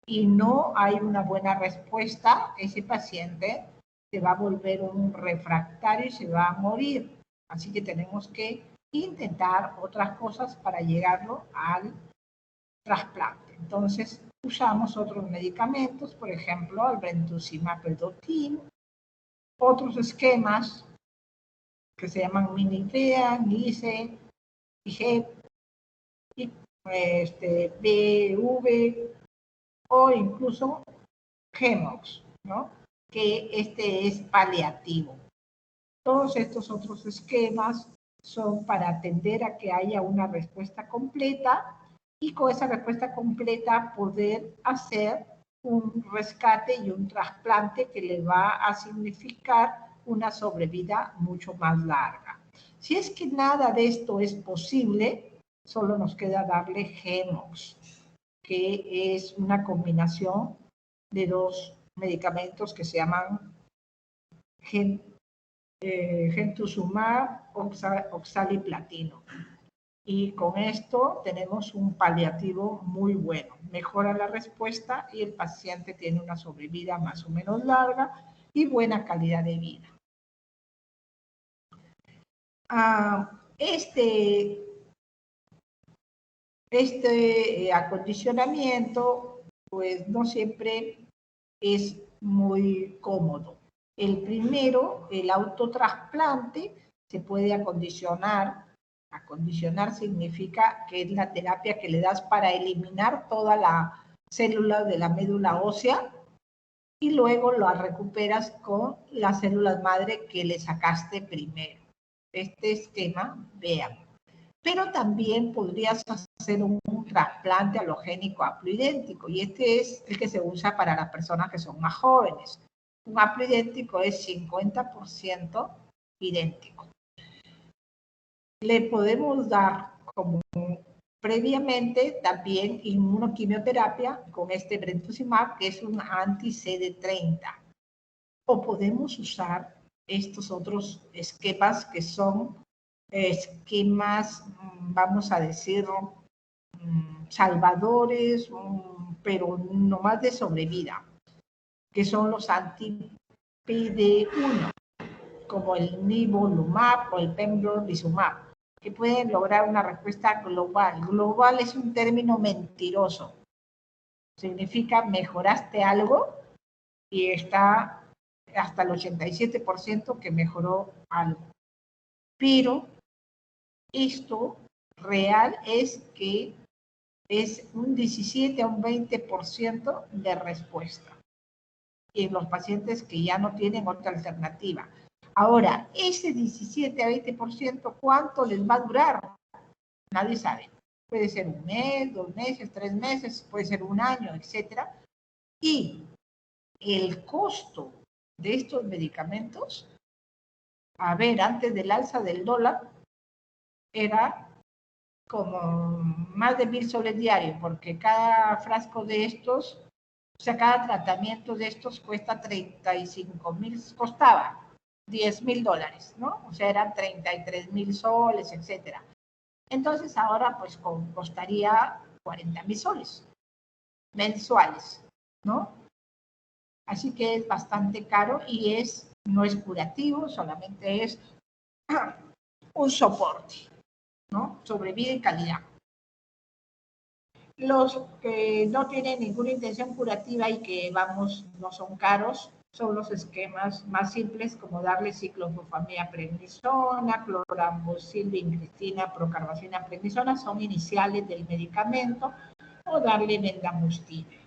y no hay una buena respuesta, ese paciente se va a volver un refractario y se va a morir. Así que tenemos que intentar otras cosas para llegarlo al trasplante. Entonces usamos otros medicamentos, por ejemplo, el brentuximab vedotin, otros esquemas que se llaman Minivea, NICE, IGEP, BV o incluso GEMOX, ¿no? Que este es paliativo. Todos estos otros esquemas son para atender a que haya una respuesta completa y con esa respuesta completa poder hacer un rescate y un trasplante que le va a significar una sobrevida mucho más larga. Si es que nada de esto es posible, solo nos queda darle GEMOX, que es una combinación de 2 medicamentos que se llaman Gentusumab, oxaliplatino. Y con esto tenemos un paliativo muy bueno. Mejora la respuesta y el paciente tiene una sobrevida más o menos larga y buena calidad de vida. Este acondicionamiento, pues no siempre es muy cómodo. El primero, el autotrasplante, se puede acondicionar. Acondicionar significa que es la terapia que le das para eliminar toda la célula de la médula ósea y luego la recuperas con las células madre que le sacaste primero. Este esquema, vean. Pero también podrías hacer un trasplante halogénico haploidéntico, y este es el que se usa para las personas que son más jóvenes. Un haploidéntico es 50% idéntico. Le podemos dar como previamente también inmunoquimioterapia con este brentuximab, que es un anti-CD30. o podemos usar estos otros esquemas que son esquemas, vamos a decir, salvadores, pero no más de sobrevida, que son los anti-PD1, como el nivolumab o el pembrolizumab, que pueden lograr una respuesta global. Global es un término mentiroso. Significa mejoraste algo y está hasta el 87% que mejoró algo. Pero esto real es que es un 17 a un 20% de respuesta en los pacientes que ya no tienen otra alternativa. Ahora, ese 17 a 20%, ¿cuánto les va a durar? Nadie sabe. Puede ser un mes, 2 meses, 3 meses, puede ser un año, etc. Y el costo de estos medicamentos, a ver, antes del alza del dólar, era como más de 1,000 soles diarios, porque cada frasco de estos, o sea, cada tratamiento de estos cuesta 35,000, costaba $10,000, ¿no? O sea, eran 33,000 soles, etcétera. Entonces, ahora, pues, costaría 40,000 soles mensuales, ¿no? Así que es bastante caro y no es curativo, solamente es un soporte, ¿no? Sobre vida y calidad. Los que no tienen ninguna intención curativa y que, vamos, no son caros, son los esquemas más simples, como darle ciclofosfamida prednisona, clorambucil, vincristina, procarbazina prednisona, son iniciales del medicamento, o darle vendamustina.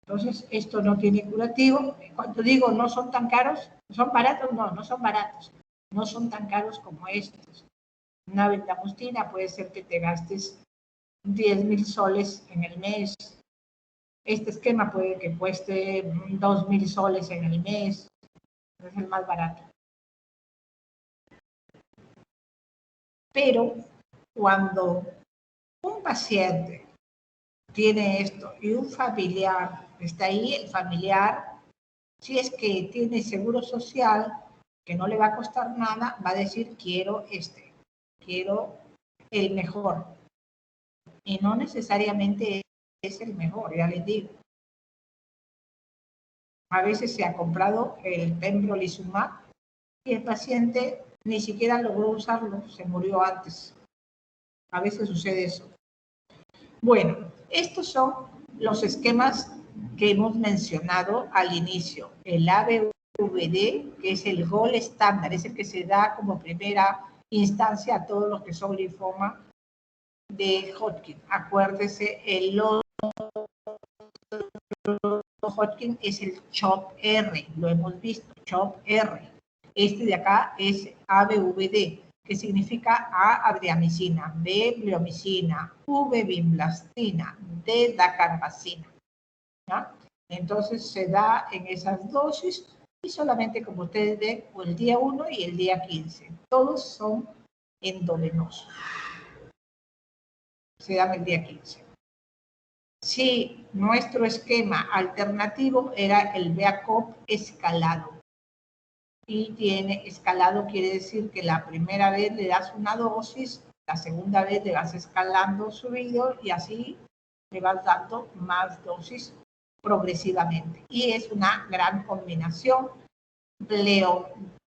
Entonces, esto no tiene curativo. Cuando digo no son tan caros, ¿son baratos? No, no son baratos. No son tan caros como estos. Una vendamustina puede ser que te gastes 10,000 soles en el mes. Este esquema puede que cueste 2,000 soles en el mes. Es el más barato. Pero cuando un paciente tiene esto y un familiar está ahí, el familiar, si es que tiene seguro social, que no le va a costar nada, va a decir quiero quiero el mejor. Y no necesariamente es el mejor, ya les digo. A veces se ha comprado el pembrolizumab y el paciente ni siquiera logró usarlo, se murió antes. A veces sucede eso. Bueno, estos son los esquemas que hemos mencionado al inicio. El ABVD, que es el gold estándar, es el que se da como primera instancia a todos los que son linfoma de Hodgkin. Acuérdese, el Hodgkin es el CHOP-R, lo hemos visto, CHOP-R. Este de acá es ABVD, que significa A, adriamicina, B, bleomicina, V, vinblastina, D, dacarbazina. ¿Ya? Entonces se da en esas dosis y solamente, como ustedes ven, el día 1 y el día 15. Todos son endovenosos. Se dan el día 15. Si nuestro esquema alternativo era el BACOP escalado. Y tiene escalado, quiere decir que la primera vez le das una dosis, la segunda vez le vas escalando subido y así le vas dando más dosis progresivamente. Y es una gran combinación,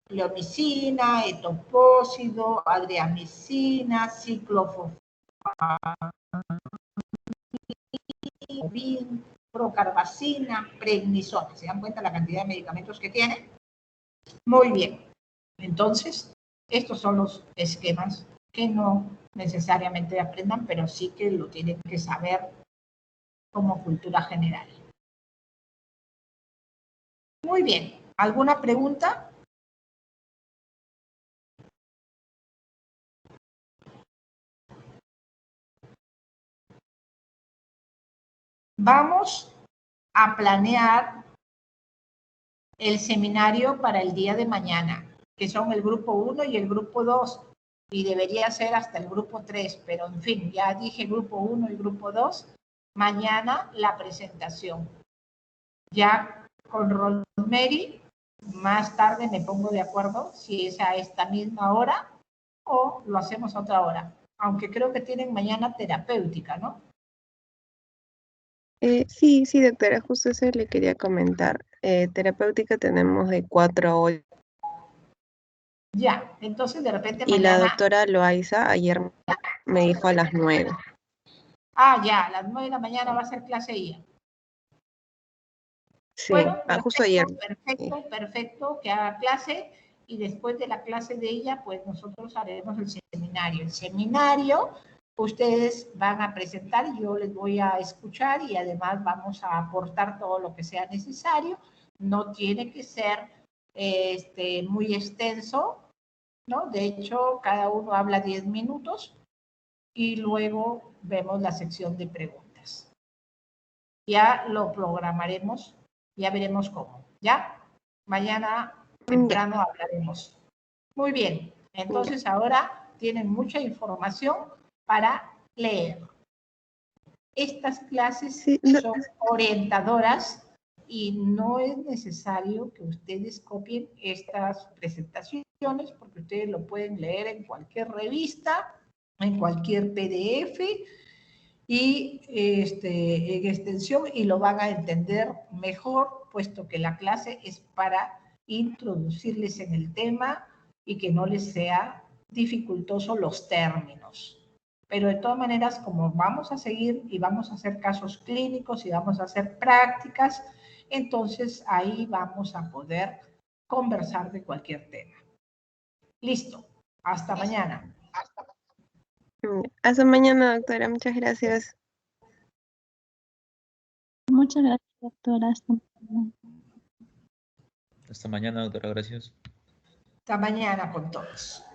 bleomicina, etopósido, adriamicina, ciclofosfamida, procarbazina, prednisona. ¿Se dan cuenta la cantidad de medicamentos que tiene? Muy bien. Entonces, estos son los esquemas que no necesariamente aprendan, pero sí que lo tienen que saber como cultura general. Muy bien. ¿Alguna pregunta? Vamos a planear el seminario para el día de mañana, que son el grupo 1 y el grupo 2, y debería ser hasta el grupo 3, pero en fin, ya dije grupo 1 y grupo 2, mañana la presentación. Ya con Rosemary más tarde me pongo de acuerdo si es a esta misma hora o lo hacemos a otra hora. Aunque creo que tienen mañana terapéutica, ¿no? Sí, sí, doctora, justo eso le quería comentar. Terapéutica tenemos de 4 a 8 Ya, entonces de repente y la mañana... doctora Loaiza ayer me dijo a las 9. Ah, ya, a las 9 de la mañana va a ser clase ella. Sí, Bueno, justo ayer. perfecto, que haga clase y después de la clase de ella, pues nosotros haremos el seminario. El seminario, ustedes van a presentar, yo les voy a escuchar y además vamos a aportar todo lo que sea necesario. No tiene que ser muy extenso, ¿no? De hecho, cada uno habla 10 minutos y luego vemos la sección de preguntas. Ya lo programaremos, ya veremos cómo, ¿ya? Mañana Ya, temprano hablaremos. Muy bien, ya. entonces ahora tienen mucha información para leer. Estas clases Sí, son orientadoras y no es necesario que ustedes copien estas presentaciones porque ustedes lo pueden leer en cualquier revista, en cualquier PDF y en extensión y lo van a entender mejor, puesto que la clase es para introducirles en el tema y que no les sea dificultoso los términos. Pero de todas maneras, como vamos a seguir y vamos a hacer casos clínicos y vamos a hacer prácticas, entonces ahí vamos a poder conversar de cualquier tema. Listo. Hasta mañana. Hasta mañana, doctora. Muchas gracias. Muchas gracias, doctora. Hasta mañana, doctora. Gracias. Hasta mañana con todos.